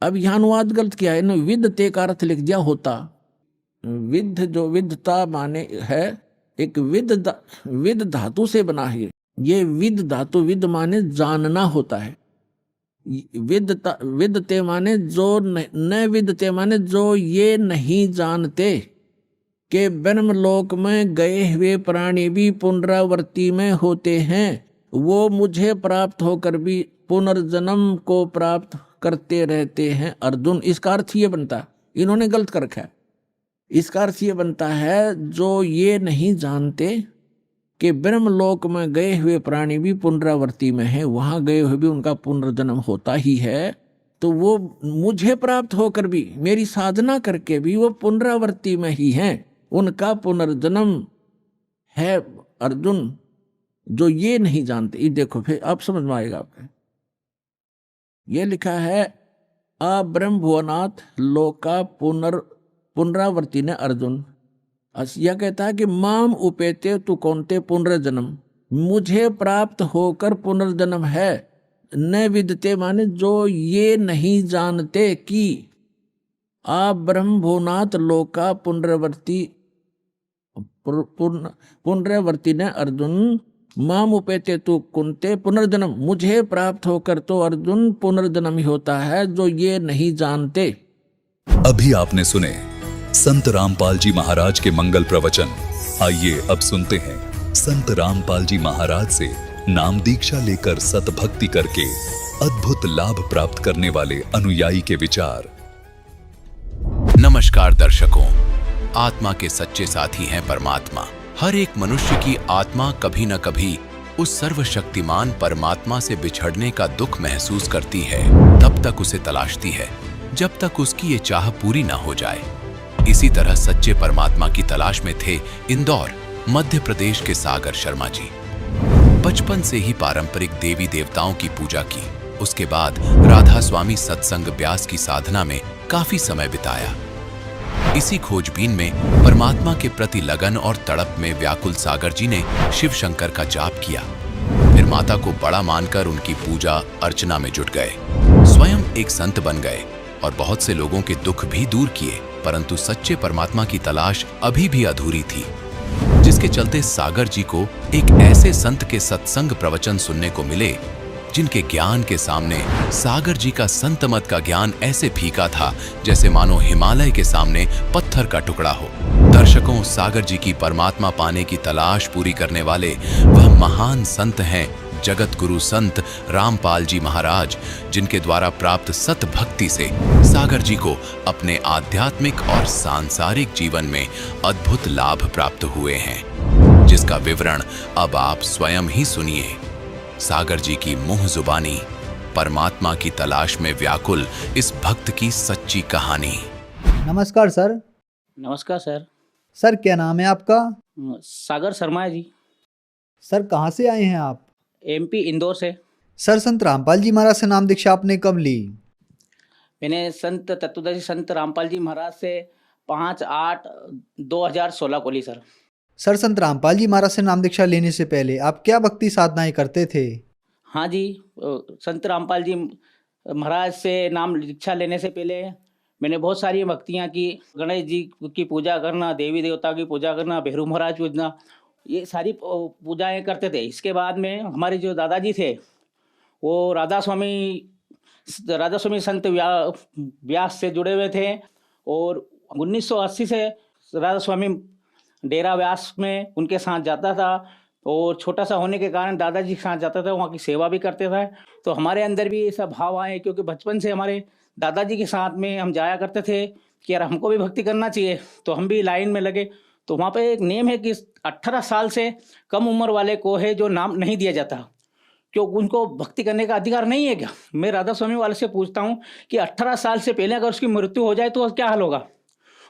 अब यहां अनुवाद गलत किया है, विदते का अर्थ लिख दिया होता। विद जो विदता माने है, एक विद धातु से बना है। ये विद धातु, विद माने जानना होता है। विदते माने जो न विदते माने जो ये नहीं जानते कि ब्रह्मलोक में गए हुए प्राणी भी पुनरावर्ती में होते हैं, वो मुझे प्राप्त होकर भी पुनर्जन्म को प्राप्त करते रहते हैं। अर्जुन, इसका अर्थ ये बनता, इन्होंने गलत कर रखा है। इसका अर्थ ये बनता है जो ये नहीं जानते कि ब्रह्मलोक में गए हुए प्राणी भी पुनरावर्ती में है, वहां गए हुए भी उनका पुनर्जन्म होता ही है, तो वो मुझे प्राप्त होकर भी, मेरी साधना करके भी वो पुनरावर्ती में ही हैं, उनका पुनर्जन्म है। अर्जुन, जो ये नहीं जानते, ये देखो फिर आप समझ में आएगा आपको। ये लिखा है अब्रह्म भुवनाथ लोका पुनरावर्ती ने अर्जुन। यह कहता है कि माम उपेते तु कौनते पुनर्जन्म, मुझे प्राप्त होकर पुनर्जन्म है। न विदते माने जो ये नहीं जानते कि अब्रह्म भुवनाथ लोका पुनरावर्ती ने अर्जुन, माम उपेते तु कुंते पुनर्जन्म, मुझे प्राप्त होकर तो अर्जुन पुनर्जन्म ही होता है, जो ये नहीं जानते। अभी आपने सुने संत रामपाल जी महाराज के मंगल प्रवचन। आइए अब सुनते हैं संत रामपाल जी महाराज से नाम दीक्षा लेकर सतभक्ति करके अद्भुत लाभ प्राप्त करने वाले अनुयायी के विचार। नमस्कार दर्शकों, आत्मा के सच्चे साथी हैं परमात्मा। हर एक मनुष्य की आत्मा कभी न कभी उस सर्वशक्तिमान परमात्मा से बिछड़ने का दुख महसूस करती है। तब तक उसे तलाशती है जब तक उसकी ये चाह पूरी ना हो जाए। इसी तरह सच्चे परमात्मा की तलाश में थे इंदौर, मध्य प्रदेश के सागर शर्मा जी। बचपन से ही पारंपरिक देवी देवताओं की पूजा की। उसके बाद राधा स्वामी सत्संग ब्यास की साधना में काफी समय बिताया। इसी खोजबीन में परमात्मा के प्रति लगन और तड़प में व्याकुल सागर जी ने शिव शंकर का जाप किया। फिर माता को बड़ा मानकर उनकी पूजा अर्चना में जुट गए। स्वयं एक संत बन गए और बहुत से लोगों के दुख भी दूर किए। परंतु सच्चे परमात्मा की तलाश अभी भी अधूरी थी, जिसके चलते सागर जी को एक ऐसे संत के सत्संग प्रवचन सुनने को मिले जिनके ज्ञान के सामने सागर जी का संत मत का ज्ञान ऐसे फीका था जैसे मानो हिमालय के सामने पत्थर का टुकड़ा हो। दर्शकों, सागर जी की परमात्मा पाने की तलाश पूरी करने वाले वह महान संत हैं जगत गुरु संत रामपाल जी महाराज, जिनके द्वारा प्राप्त सत भक्ति से सागर जी को अपने आध्यात्मिक और सांसारिक जीवन में अद्भुत लाभ प्राप्त हुए हैं, जिसका विवरण अब आप स्वयं ही सुनिए। सागर जी की मुंह जुबानी परमात्मा की तलाश में व्याकुल इस भक्त की सच्ची कहानी। नमस्कार सर। नमस्कार सर। सर क्या नाम है आपका? सागर शर्मा है जी। सर कहाँ से आए हैं आप? एमपी इंदौर से। सर संत रामपाल जी महाराज से नाम दीक्षा आपने कब ली? मैंने संत तत्वदर्शी संत रामपाल जी महाराज से 5/8/2016 को ली सर। सर संत रामपाल जी महाराज से नाम दीक्षा लेने से पहले आप क्या भक्ति साधनाएं करते थे? हाँ जी, संत रामपाल जी महाराज से नाम दीक्षा लेने से पहले मैंने बहुत सारी भक्तियाँ की। गणेश जी की पूजा करना, देवी देवता की पूजा करना, भैरू महाराज पूजना, ये सारी पूजाएं करते थे। इसके बाद में हमारे जो दादाजी थे वो राधा स्वामी संत व्यास से जुड़े हुए थे और 1980 से राधा स्वामी डेरा व्यास में उनके साथ जाता था और छोटा सा होने के कारण दादाजी के साथ जाता था, वहाँ की सेवा भी करते थे। तो हमारे अंदर भी ऐसा भाव आए, क्योंकि बचपन से हमारे दादाजी के साथ में हम जाया करते थे कि यार हमको भी भक्ति करना चाहिए, तो हम भी लाइन में लगे। तो वहाँ पे एक नेम है कि 18 साल से कम उम्र वाले को है जो नाम नहीं दिया जाता, क्यों उनको भक्ति करने का अधिकार नहीं है क्या? मैं राधा स्वामी वाले से पूछता हूँ कि 18 साल से पहले अगर उसकी मृत्यु हो जाए तो क्या हाल होगा?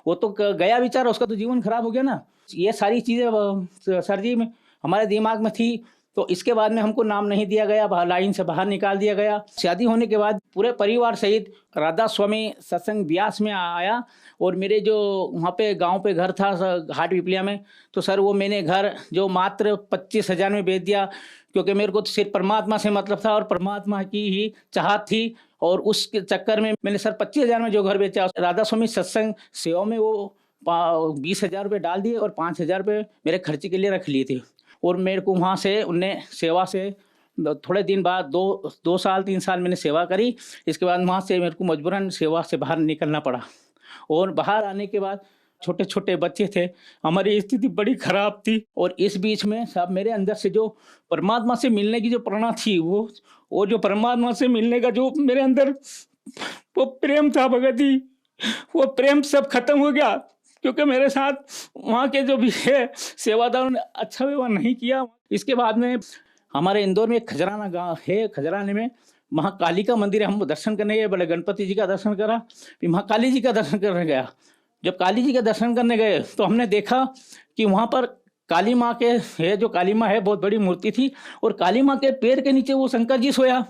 वो तो गया बेचारा, उसका तो जीवन खराब हो गया ना। ये सारी चीज़ें सर जी में हमारे दिमाग में थी। तो इसके बाद में हमको नाम नहीं दिया गया, लाइन से बाहर निकाल दिया गया। शादी होने के बाद पूरे परिवार सहित राधा स्वामी सत्संग ब्यास में आया और मेरे जो वहाँ पे गांव पे घर था हाट पिपलिया में, तो सर वो मैंने घर जो मात्र 25,000 में बेच दिया, क्योंकि मेरे को तो सिर्फ परमात्मा से मतलब था और परमात्मा की ही चाहत थी। और उस चक्कर में मैंने सर 25,000 में जो घर बेचा, राधा स्वामी सत्संग सेवा में वो 20,000 रुपये डाल दिए और 5,000 रुपये मेरे खर्चे के लिए रख लिए थे। और मेरे को वहाँ से उनने सेवा से थोड़े दिन बाद 2 साल 3 साल मैंने सेवा करी। इसके बाद वहाँ से मेरे को मजबूरन सेवा से बाहर निकलना पड़ा। और बाहर आने के बाद छोटे छोटे बच्चे थे, हमारी स्थिति बड़ी खराब थी। और इस बीच में सब मेरे अंदर से जो परमात्मा से मिलने की जो प्रेरणा थी, वो जो परमात्मा से मिलने का जो मेरे अंदर वो प्रेम था भगत जी, वो प्रेम सब खत्म हो गया। क्योंकि मेरे साथ वहाँ के जो भी है सेवादारों ने अच्छा व्यवहार नहीं किया। इसके बाद में हमारे इंदौर में एक खजराना गांव है, खजराने में महाकाली का मंदिर है। हम दर्शन करने गए, बड़े गणपति जी का दर्शन करा, फिर महाकाली जी का दर्शन करने गया। जब काली जी का दर्शन करने गए तो हमने देखा कि वहाँ पर काली माँ के है, जो काली माँ है बहुत बड़ी मूर्ति थी, और काली माँ के पैर के नीचे वो शंकर जी सोया।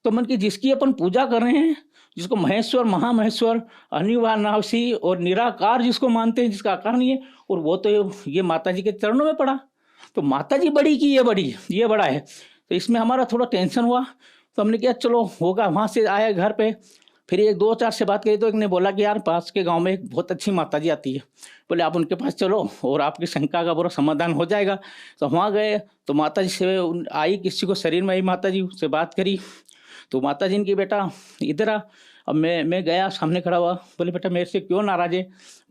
तो मन की जिसकी अपन पूजा कर रहे हैं, जिसको महेश्वर महामहेश्वर अनिवार्यनाशी और निराकार जिसको मानते हैं, जिसका आकार नहीं है, और वो तो ये माता जी के चरणों में पड़ा। तो माता जी बड़ी की ये बड़ा है। तो इसमें हमारा थोड़ा टेंशन हुआ। तो हमने कहा चलो होगा। वहाँ से आए घर पे, फिर एक दो चार से बात करी तो एक ने बोला कि यार पास के गांव में एक बहुत अच्छी माता जी आती है, बोले आप उनके पास चलो और आपकी शंका का पूरा समाधान हो जाएगा। तो वहाँ गए तो माता जी से आई, किसी को शरीर में आई माता जी, उससे बात करी तो माता जी ने की बेटा इधर आ। अब मैं गया, सामने खड़ा हुआ, बोले बेटा मेरे से क्यों नाराज है?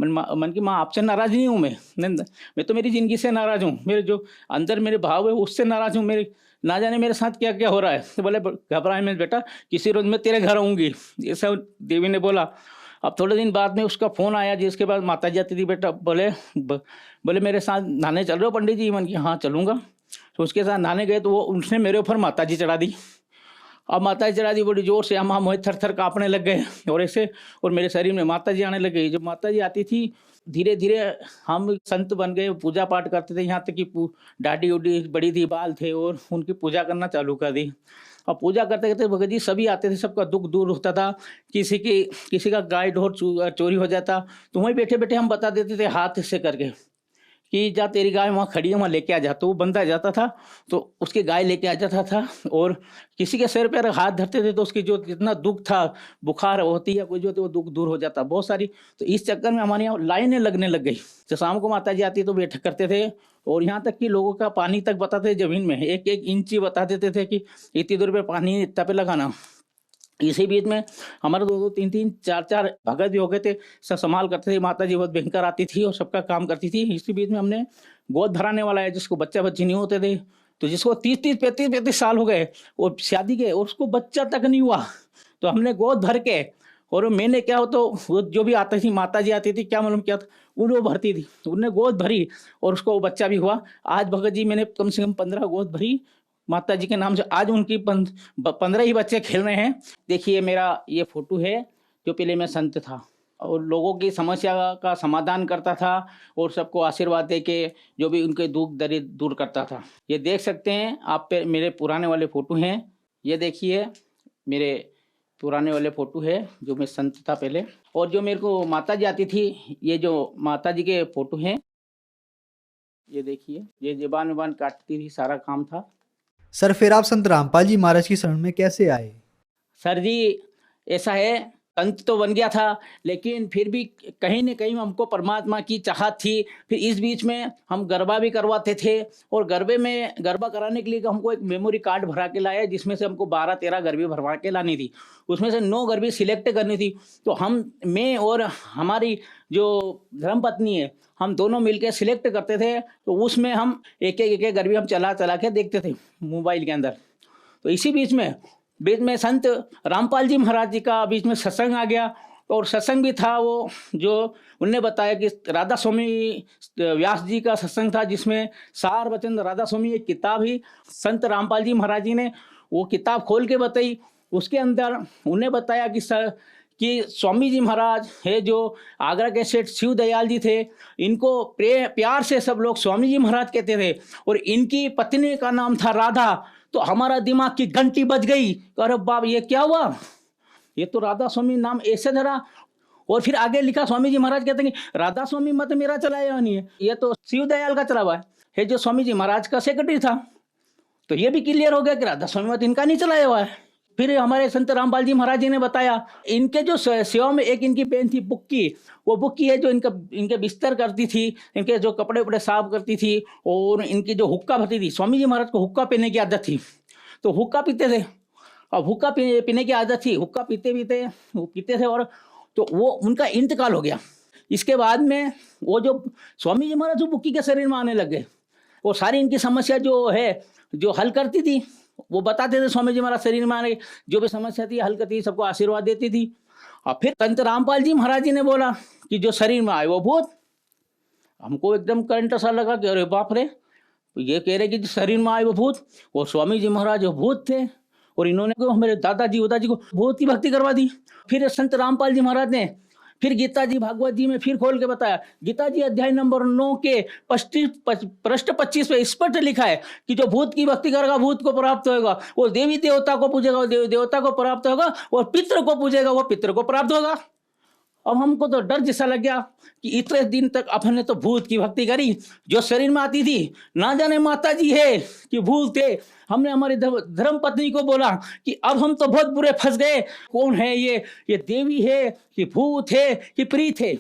मन की माँ आपसे नाराज नहीं हूँ मैं तो मेरी ज़िंदगी से नाराज़ हूँ, मेरे जो अंदर मेरे भाव है उससे नाराज़ हूँ, मेरे ना जाने मेरे साथ क्या क्या हो रहा है। तो बोले घबराए मैं बेटा, किसी रोज़ मैं तेरे घर आऊँगी, ऐसा देवी ने बोला। अब थोड़े दिन बाद में उसका फ़ोन आया, जिसके बाद माता जी आती थी, बेटा बोले मेरे साथ नहाने चल रहे हो पंडित जी? मन की हाँ चलूँगा। तो उसके साथ नहाने गए तो वो उसने मेरे ऊपर माता जी चढ़ा दी। अब माता जी चढ़ा दी बड़ी जोर से, हम मोहित थर थर काँपने लग गए और ऐसे, और मेरे शरीर में माता जी आने लग गई। जब माता जी आती थी धीरे धीरे हम संत बन गए, पूजा पाठ करते थे, यहाँ तक कि दाढ़ी उडी बड़ी थी, बाल थे, और उनकी पूजा करना चालू कर दी। अब पूजा करते करते भगत जी सभी आते थे, सबका दुख दूर होता था। किसी का गाय ढोर चोरी हो जाता तो वहीं बैठे बैठे हम बता देते थे हाथ से करके कि जा तेरी गाय वहाँ खड़ी है, वहाँ लेके आ जा। तो वो बंदा जाता था तो उसकी गाय लेके आ जाता था, और किसी के सिर पर हाथ धरते थे तो उसकी जो जितना दुख था, बुखार होती या कोई जो वो दुख दूर हो जाता बहुत सारी। तो इस चक्कर में हमारे यहाँ लाइनें लगने लग गई। तो शाम को माता जी आती तो बैठक करते थे, और यहाँ तक कि लोगों का पानी तक बताते थे जमीन में, एक एक इंची बता देते थे कि इतनी दूर पे पानी इतना पे लगाना। इसी बीच में हमारे दो तीन तीन चार चार भगत भी हो गए थे, सब संभाल करते थे। माता जी बहुत भयंकर आती थी और सबका काम करती थी। इसी बीच में हमने गोद भराने वाला है, जिसको बच्चा बच्ची नहीं होते थे, तो जिसको 30-35 साल हो गए और शादी के, और उसको बच्चा तक नहीं हुआ, तो हमने गोद भर के, और मैंने क्या हो तो वो जो भी आती थी माता जी आती थी, क्या मालूम क्या था, वो भरती थी, उनने गोद भरी और उसको वो बच्चा भी हुआ। आज भगत जी मैंने कम से कम 15 गोद भरी माता जी के नाम से। आज उनकी 15 ही बच्चे खेल रहे हैं। देखिए मेरा ये फोटो है, जो पहले मैं संत था और लोगों की समस्या का समाधान करता था और सबको आशीर्वाद दे के जो भी उनके दुख दर्द दूर करता था। ये देख सकते हैं आप पे मेरे पुराने वाले फ़ोटो हैं, ये देखिए मेरे पुराने वाले फ़ोटो है जो मैं संत था पहले। और जो मेरे को माता जी आती थी, ये जो माता जी के फ़ोटो हैं, ये देखिए, ये ज़बान वबान काटती थी, सारा काम था। सर फिर आप संत रामपाल जी महाराज की शरण में कैसे आए? सर जी ऐसा है, संत तो बन गया था, लेकिन फिर भी कहीं न कहीं हमको परमात्मा की चाहत थी। फिर इस बीच में हम गरबा भी करवाते थे, और गरबा कराने के लिए हमको एक मेमोरी कार्ड भरा के लाया, जिसमें से हमको 12-13 गरबी भरवा के लानी थी। उसमें से 9 गरबी सिलेक्ट करनी थी। तो मैं और हमारी जो धर्मपत्नी है, हम दोनों मिलकर सिलेक्ट करते थे। तो उसमें हम एक एक गरबी हम चला के देखते थे मोबाइल के अंदर। तो इसी बीच में संत रामपाल जी महाराज जी का बीच में सत्संग आ गया, और सत्संग भी था वो जो उनने बताया कि राधा स्वामी व्यास जी का सत्संग था, जिसमें सार वचन राधा स्वामी एक किताब ही संत रामपाल जी महाराज जी ने वो किताब खोल के बताई। उसके अंदर उन्हें बताया कि स्वामी जी महाराज है जो आगरा के सेठ शिव दयाल जी थे, इनको प्यार से सब लोग स्वामी जी महाराज कहते थे, और इनकी पत्नी का नाम था राधा। तो हमारा दिमाग की घंटी बज गई, अरे बाप ये क्या हुआ, ये तो राधा स्वामी नाम ऐसे धरा। और फिर आगे लिखा, स्वामी जी महाराज कहते हैं कि राधा स्वामी मत मेरा चलाया नहीं है, ये तो शिव दयाल का चला हुआ है जो स्वामी जी महाराज का सेक्रेटरी था। तो ये भी क्लियर हो गया कि राधा स्वामी मत इनका नहीं चलाया हुआ है। फिर हमारे संत रामपाल जी महाराज जी ने बताया, इनके जो सेवा में एक इनकी बहन थी बुक्की, वो बुक्की है जो इनके बिस्तर करती थी, इनके जो कपड़े उपड़े साफ करती थी, और इनकी जो हुक्का भरती थी। स्वामी जी महाराज को हुक्का पीने की आदत थी, तो हुक्का पीते थे। अब हुक्का पीने की आदत थी, हुक्का पीते थे, और तो वो उनका इंतकाल हो गया। इसके बाद में वो जो स्वामी जी महाराज जो बुक्की के शरीर में आने लग गए, वो सारी इनकी समस्या जो है जो हल करती थी, वो बताते थे। स्वामी जी महाराज शरीर में आने जो भी समस्या थी हल करती थी, सबको आशीर्वाद देती थी। और फिर संत रामपाल जी महाराज जी ने बोला कि जो शरीर में आए वो भूत। हमको एकदम करंट सा लगा कि अरे बाप रे, ये कह रहे कि जो शरीर में आए वो भूत, और स्वामी जी महाराज वो भूत थे, और इन्होंने मेरे दादाजी को भूत की भक्ति करवा दी। फिर संत रामपाल जी महाराज ने फिर गीता जी भागवत जी में फिर खोल के बताया। गीता जी अध्याय नंबर 9 के पृष्ठ 25 पे स्पष्ट लिखा है कि जो भूत की भक्ति करेगा भूत को प्राप्त होगा, वो देवी देवता को पूजेगा वो देवी देवता को प्राप्त होगा, और पितृ को पूजेगा वो पितृ को प्राप्त होगा। अब हमको तो डर जैसा लग गया कि इतने दिन तक अपन ने तो भूत की भक्ति करी जो शरीर में आती थी, ना जाने माता जी है कि भूत थे। हमने हमारी धर्म पत्नी को बोला कि अब हम तो बहुत बुरे फंस गए, कौन है ये देवी है कि भूत है कि प्रीत है।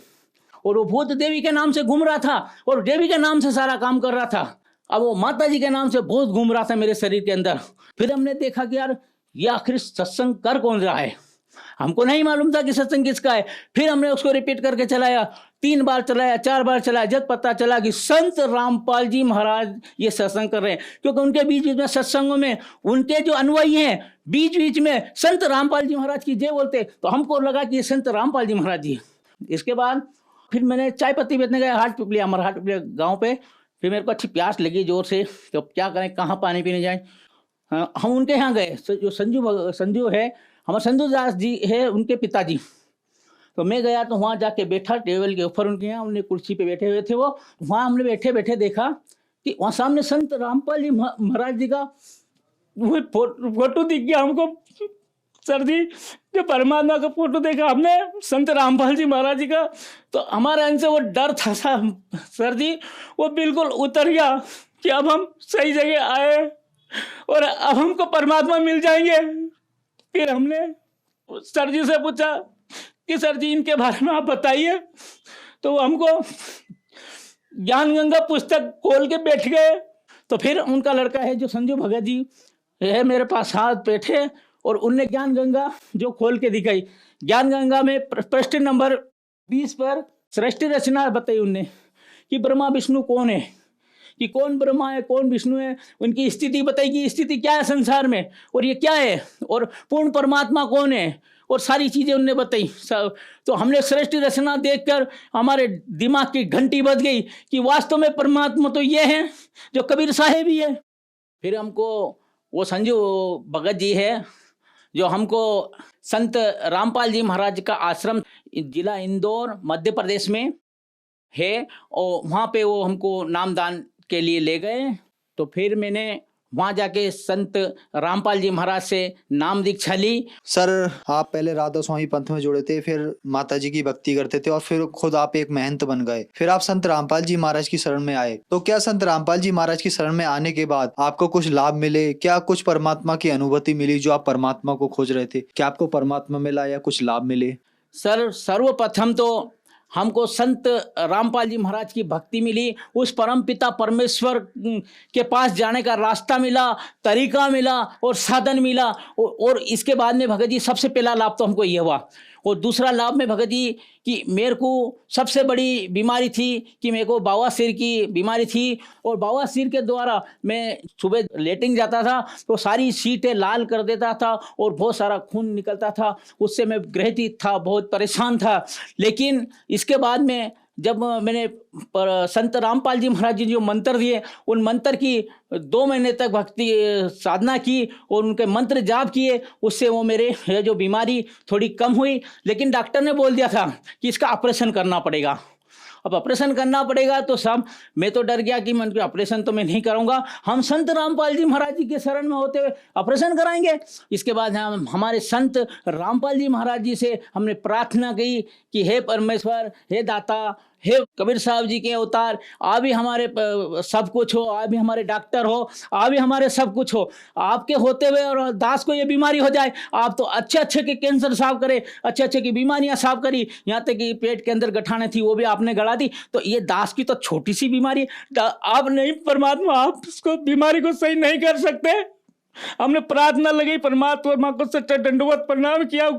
और वो भूत देवी के नाम से घूम रहा था और देवी के नाम से सारा काम कर रहा था। अब वो माता जी के नाम से भूत घूम रहा था मेरे शरीर के अंदर। फिर हमने देखा कि यार ये आखिर सत्संग कर कौन रहा है, हमको नहीं मालूम था कि सत्संग किसका है। फिर हमने उसको रिपीट करके चलाया, 3 बार चलाया, 4 बार चलाया, जब पता चला कि संत रामपाल जी महाराज ये सत्संग कर रहे हैं। क्योंकि उनके बीच बीच में सत्संगों में उनके जो अनुयायी हैं बीच बीच में संत रामपाल जी महाराज की जय बोलते, तो हमको लगा कि ये संत रामपाल जी महाराज जी। इसके बाद फिर मैंने चाय पत्ती बेचने गया हाट पिपलिया, हमारा हाट पिपलिया गाँव पे। फिर मेरे को अच्छी प्यास लगी जोर से, तो क्या करें, कहाँ पानी पीने जाएं। हम उनके यहाँ गए, जो संजू है, हमारे संजू दास जी है उनके पिताजी। तो मैं गया तो वहाँ जाके बैठा टेबल के ऊपर, उनके यहाँ उन्हें कुर्सी पे बैठे हुए थे वो। वहाँ हमने बैठे बैठे देखा कि वहाँ सामने संत रामपाल जी महाराज जी का वो फोटो दिख गया हमको। सर जी जो परमात्मा का फोटो देखा हमने संत रामपाल जी महाराज जी का, तो हमारे अंदर से वो डर था सर जी, वो बिल्कुल उतर गया कि अब हम सही जगह आए और अब हमको परमात्मा मिल जाएंगे। फिर हमने सर जी से पूछा कि सर जी इनके बारे में आप बताइए। तो वो हमको ज्ञान गंगा पुस्तक खोल के बैठ गए। तो फिर उनका लड़का है जो संजू भगत जी है मेरे पास हाथ बैठे और उनने ज्ञान गंगा जो खोल के दिखाई। ज्ञान गंगा में प्रश्न नंबर 20 पर सृष्टि रचना बताई उनने कि ब्रह्मा विष्णु कौन है, कि कौन ब्रह्मा है कौन विष्णु है, उनकी स्थिति बताई कि स्थिति क्या है संसार में और ये क्या है, और पूर्ण परमात्मा कौन है, और सारी चीज़ें उनने बताई। तो हमने सृष्टि रचना देखकर हमारे दिमाग की घंटी बज गई कि वास्तव में परमात्मा तो ये है जो कबीर साहेब ही है। फिर हमको वो संजू भगत जी है जो हमको संत रामपाल जी महाराज का आश्रम जिला इंदौर मध्य प्रदेश में है, और वहाँ पे वो हमको नामदान के लिए ले गए। तो फिर मैंने वहाँ जाके संत रामपाल जी महाराज से नाम दीक्षा ली। सर आप पहले राधा स्वामी पंथ में जुड़े थे, फिर माता जी की भक्ति करते थे और फिर खुद आप एक महंत बन गए, फिर आप संत रामपाल जी महाराज की शरण में आए। तो क्या संत रामपाल जी महाराज की शरण में आने के बाद आपको कुछ लाभ मिले? क्या कुछ परमात्मा की अनुभूति मिली जो आप परमात्मा को खोज रहे थे? क्या आपको परमात्मा मिला या कुछ लाभ मिले? सर सर्वप्रथम तो हमको संत रामपाल जी महाराज की भक्ति मिली, उस परम पिता परमेश्वर के पास जाने का रास्ता मिला, तरीका मिला और साधन मिला। और इसके बाद में भगत जी सबसे पहला लाभ तो हमको ये हुआ। और दूसरा लाभ में भगत जी कि मेरे को सबसे बड़ी बीमारी थी कि मेरे को बवासीर की बीमारी थी, और बवासीर के द्वारा मैं सुबह लेटिंग जाता था तो सारी सीटें लाल कर देता था और बहुत सारा खून निकलता था। उससे मैं ग्रहित था, बहुत परेशान था। लेकिन इसके बाद में जब मैंने संत रामपाल जी महाराज जी जो मंत्र दिए, उन मंत्र की 2 महीने तक भक्ति साधना की और उनके मंत्र जाप किए, उससे वो मेरे जो बीमारी थोड़ी कम हुई। लेकिन डॉक्टर ने बोल दिया था कि इसका ऑपरेशन करना पड़ेगा। अब ऑपरेशन करना पड़ेगा तो सब मैं तो डर गया कि मैं ऑपरेशन तो मैं नहीं करूंगा, हम संत रामपाल जी महाराज जी के शरण में होते हुए ऑपरेशन कराएंगे। इसके बाद हम हमारे संत रामपाल जी महाराज जी से हमने प्रार्थना की कि हे परमेश्वर, हे दाता, हे कबीर साहब जी के अवतार, आप भी हमारे सब कुछ हो, आप भी हमारे डॉक्टर हो, आप भी हमारे सब कुछ हो। आपके होते हुए और दास को ये बीमारी हो जाए, आप तो अच्छे अच्छे के कैंसर साफ करे, अच्छे अच्छे की बीमारियां साफ करी, यहाँ तक कि पेट के अंदर गठाने थी वो भी आपने गड़ा दी। तो ये दास की तो छोटी सी बीमारी, आप नहीं परमात्मा, आप इसको बीमारी को सही नहीं कर सकते। हमने प्रार्थना लगी, परमात्मा को सच्चा दंडवत प्रणाम किया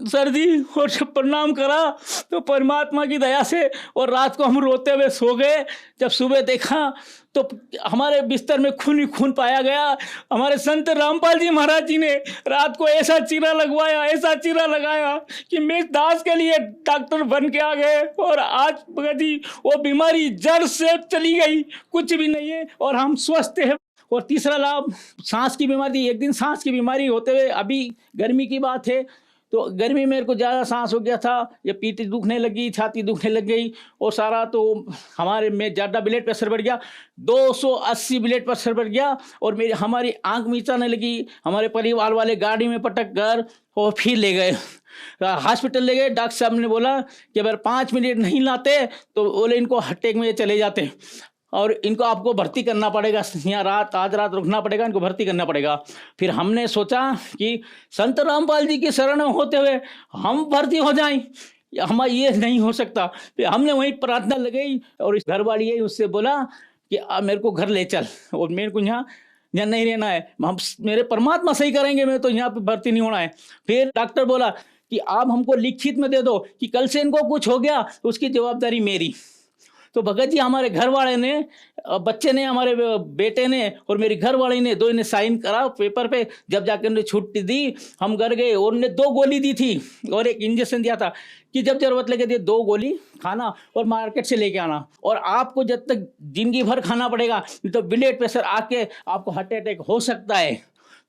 सर जी, और जब प्रणाम करा तो परमात्मा की दया से, और रात को हम रोते हुए सो गए। जब सुबह देखा तो हमारे बिस्तर में खून ही खून पाया गया। हमारे संत रामपाल जी महाराज जी ने रात को ऐसा चीरा लगवाया, ऐसा चीरा लगाया कि मैं दास के लिए डॉक्टर बन के आ गए। और आज भगत जी वो बीमारी जड़ से चली गई, कुछ भी नहीं है और हम स्वस्थ हैं। और तीसरा लाभ सांस की बीमारी, एक दिन सांस की बीमारी होते हुए, अभी गर्मी की बात है तो गर्मी में मेरे को ज़्यादा सांस हो गया था, ये पीठ दुखने लगी, छाती दुखने लग गई और सारा तो हमारे में ज़्यादा ब्लड प्रेशर बढ़ गया, 280 ब्लड प्रेशर बढ़ गया और हमारी आँख मीचाने लगी। हमारे परिवार वाले गाड़ी में पटक कर और फिर ले गए हॉस्पिटल ले गए। डॉक्टर साहब ने बोला कि अगर 5 मिनट नहीं लाते तो बोले इनको अटैक में चले जाते और इनको आपको भर्ती करना पड़ेगा, यहाँ आज रात रुकना पड़ेगा, इनको भर्ती करना पड़ेगा। फिर हमने सोचा कि संत रामपाल जी की शरण में होते हुए हम भर्ती हो जाएं, हमारा ये नहीं हो सकता। फिर हमने वहीं प्रार्थना लगाई और इस घर वाली है उससे बोला कि मेरे को घर ले चल और मेरे को यहाँ नहीं रहना है, हम मेरे परमात्मा सही करेंगे, मैं तो यहाँ पे भर्ती नहीं होना है। फिर डॉक्टर बोला कि आप हमको लिखित में दे दो कि कल से इनको कुछ हो गया तो उसकी जवाबदारी मेरी। तो भगत जी हमारे घर वाले ने, बच्चे ने, हमारे बेटे ने और मेरी घर वाले ने दो ने साइन करा पेपर पे। जब जाकर उन्हें छुट्टी दी हम घर गए और उन्हें 2 गोली दी थी और एक इंजेक्शन दिया था कि जब जरूरत लगे तो 2 गोली खाना और मार्केट से लेके आना और आपको जब तक जिंदगी भर खाना पड़ेगा, नहीं तो ब्लड प्रेशर आके आपको हार्ट अटैक हो सकता है।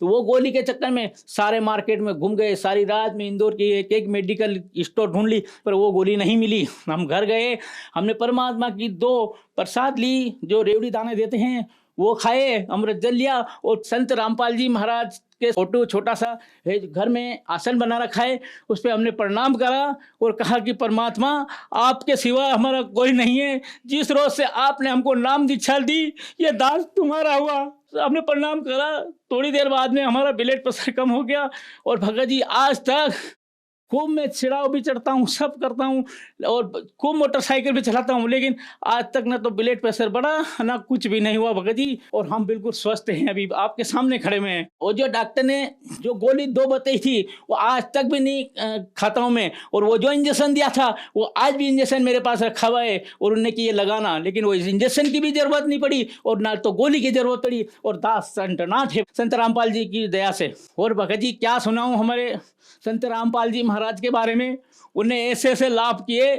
तो वो गोली के चक्कर में सारे मार्केट में घूम गए, सारी रात में इंदौर की एक मेडिकल स्टोर ढूंढ ली पर वो गोली नहीं मिली। हम घर गए, हमने परमात्मा की 2 प्रसाद ली, जो रेवड़ी दाने देते हैं वो खाए, अमृत जल लिया और संत रामपाल जी महाराज के फोटो छोटा सा है घर में आसन बना रखा है, उस पर हमने प्रणाम करा और कहा कि परमात्मा आपके सिवा हमारा कोई नहीं है, जिस रोज से आपने हमको नाम दीक्षा दी ये दास तुम्हारा हुआ। हमने प्रणाम करा, थोड़ी देर बाद में हमारा ब्लड प्रेशर कम हो गया और भगत जी आज तक खूब मैं चिड़ाव भी चढ़ता हूँ, सब करता हूँ और खूब मोटरसाइकिल भी चलाता हूँ, लेकिन आज तक ना तो ब्लड प्रेशर बढ़ा ना कुछ भी नहीं हुआ भगत जी, और हम बिल्कुल स्वस्थ हैं, अभी आपके सामने खड़े हुए हैं। और जो डॉक्टर ने जो गोली 2 बताई थी वो आज तक भी नहीं खाता हूँ मैं, और वो जो इंजेक्शन दिया था वो आज भी इंजेक्शन मेरे पास रखा हुआ है और उन्हें कि ये लगाना, लेकिन वो इंजेक्शन की भी जरूरत नहीं पड़ी और ना तो गोली की जरूरत पड़ी और दास संतनाथ है संत रामपाल जी की दया से। और भगत जी क्या सुनाऊँ हमारे संत रामपाल जी महाराज के बारे में, उन्हें ऐसे ऐसे लाभ किए।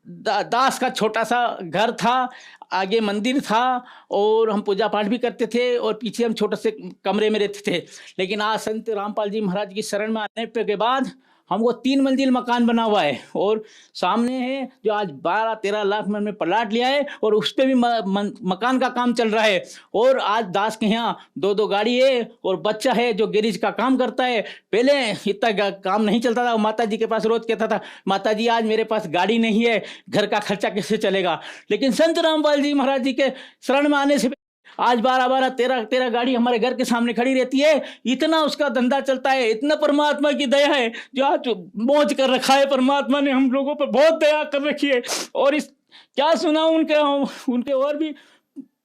दास का छोटा सा घर था, आगे मंदिर था और हम पूजा पाठ भी करते थे और पीछे हम छोटे से कमरे में रहते थे, लेकिन आज संत रामपाल जी महाराज की शरण में आने के बाद हमको 3 मंजिल मकान बना हुआ है और सामने है जो आज 12-13 लाख में हमने प्लाट लिया है और उस पर भी मकान का काम चल रहा है। और आज दास के यहाँ 2 गाड़ी है और बच्चा है जो गैरेज का काम करता है। पहले इतना काम नहीं चलता था, माता जी के पास रोज कहता था माता जी आज मेरे पास गाड़ी नहीं है, घर का खर्चा कैसे चलेगा, लेकिन संत रामपाल जी महाराज जी के शरण में आने से आज 12-13 गाड़ी हमारे घर के सामने खड़ी रहती है। इतना उसका धंधा चलता है, इतना परमात्मा की दया है जो आज मौज कर रखा है। परमात्मा ने हम लोगों पर बहुत दया कर रखी है और इस क्या सुना उनके और भी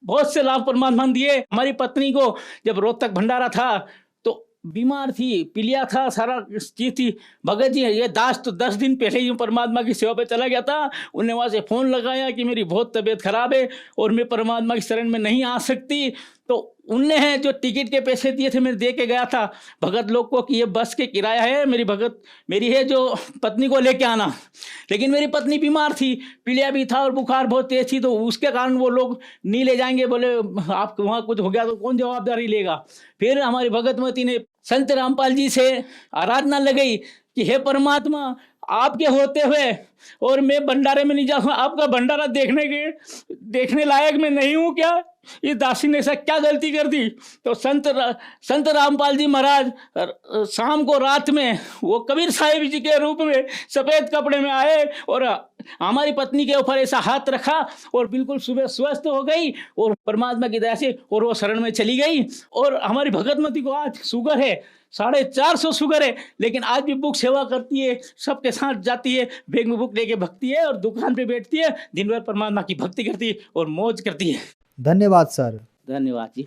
बहुत से लाभ परमात्मा दिए। हमारी पत्नी को जब रोहतक भंडारा था तो बीमार थी, पीलिया था, सारा चीज थी। भगत जी ये दास तो 10 दिन पहले ही परमात्मा की सेवा पे चला गया था, उन्हें वहाँ से फ़ोन लगाया कि मेरी बहुत तबीयत खराब है और मैं परमात्मा की शरण में नहीं आ सकती, तो उनने है जो टिकट के पैसे दिए थे मैं दे के गया था भगत लोग को कि ये बस के किराया है, मेरी है जो पत्नी को लेके आना, लेकिन मेरी पत्नी बीमार थी, पीलिया भी था और बुखार बहुत तेज थी, तो उसके कारण वो लोग नहीं ले जाएंगे, बोले आप वहाँ कुछ हो गया तो कौन जवाबदारी लेगा। फिर हमारी भगतमती ने संत रामपाल जी से आराधना लगाई कि हे परमात्मा आपके होते हुए और मैं भंडारे में नहीं जाऊँ, आपका भंडारा देखने लायक मैं नहीं हूँ क्या, इस दासी ने ऐसा क्या गलती कर दी। तो संत रामपाल जी महाराज शाम को रात में वो कबीर साहिब जी के रूप में सफ़ेद कपड़े में आए और हमारी पत्नी के ऊपर ऐसा हाथ रखा और बिल्कुल सुबह स्वस्थ हो गई और परमात्मा की दया से और वो शरण में चली गई। और हमारी भगतमती को आज शुगर है, 450 शुगर है, लेकिन आज भी बुक सेवा करती है, सबके साथ जाती है, बैग में बुक लेके भगती है और दुकान पे बैठती है, दिन भर परमात्मा की भक्ति करती है और मौज करती है। धन्यवाद सर। धन्यवाद जी।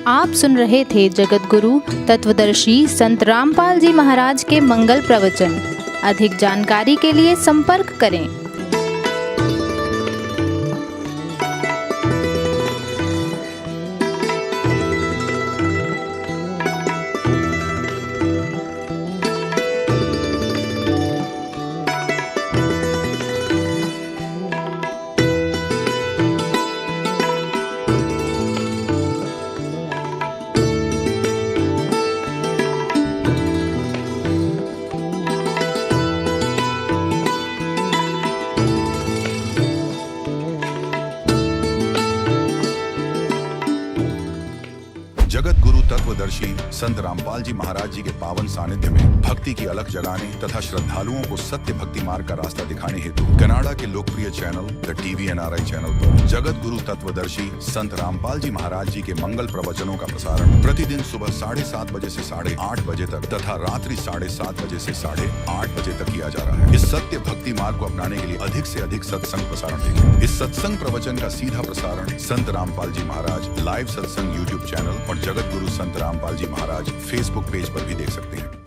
आप सुन रहे थे जगत गुरु तत्वदर्शी संत रामपाल जी महाराज के मंगल प्रवचन। अधिक जानकारी के लिए संपर्क करें। जगत गुरु तत्वदर्शी संत रामपाल जी महाराज जी के पावन सानिध्य में भक्ति की अलख जगाने तथा श्रद्धालुओं को सत्य भक्ति मार्ग का रास्ता दिखाने हेतु कनाडा के लोकप्रिय channel the TV NRI channel पर जगत गुरु तत्वदर्शी संत रामपाल जी महाराज जी के मंगल प्रवचनों का प्रसारण प्रतिदिन सुबह 7:30 बजे से 8:30 बजे तक तथा रात्रि 7:30 बजे से 8:30 बजे तक किया जा रहा है। इस सत्य भक्ति मार्ग को अपनाने के लिए अधिक से अधिक सत्संग प्रसारण देखें। इस सत्संग प्रवचन का सीधा प्रसारण संत रामपाल जी महाराज लाइव सत्संग YouTube चैनल और जगत गुरु संत रामपाल जी महाराज Facebook पेज पर भी देख सकते हैं।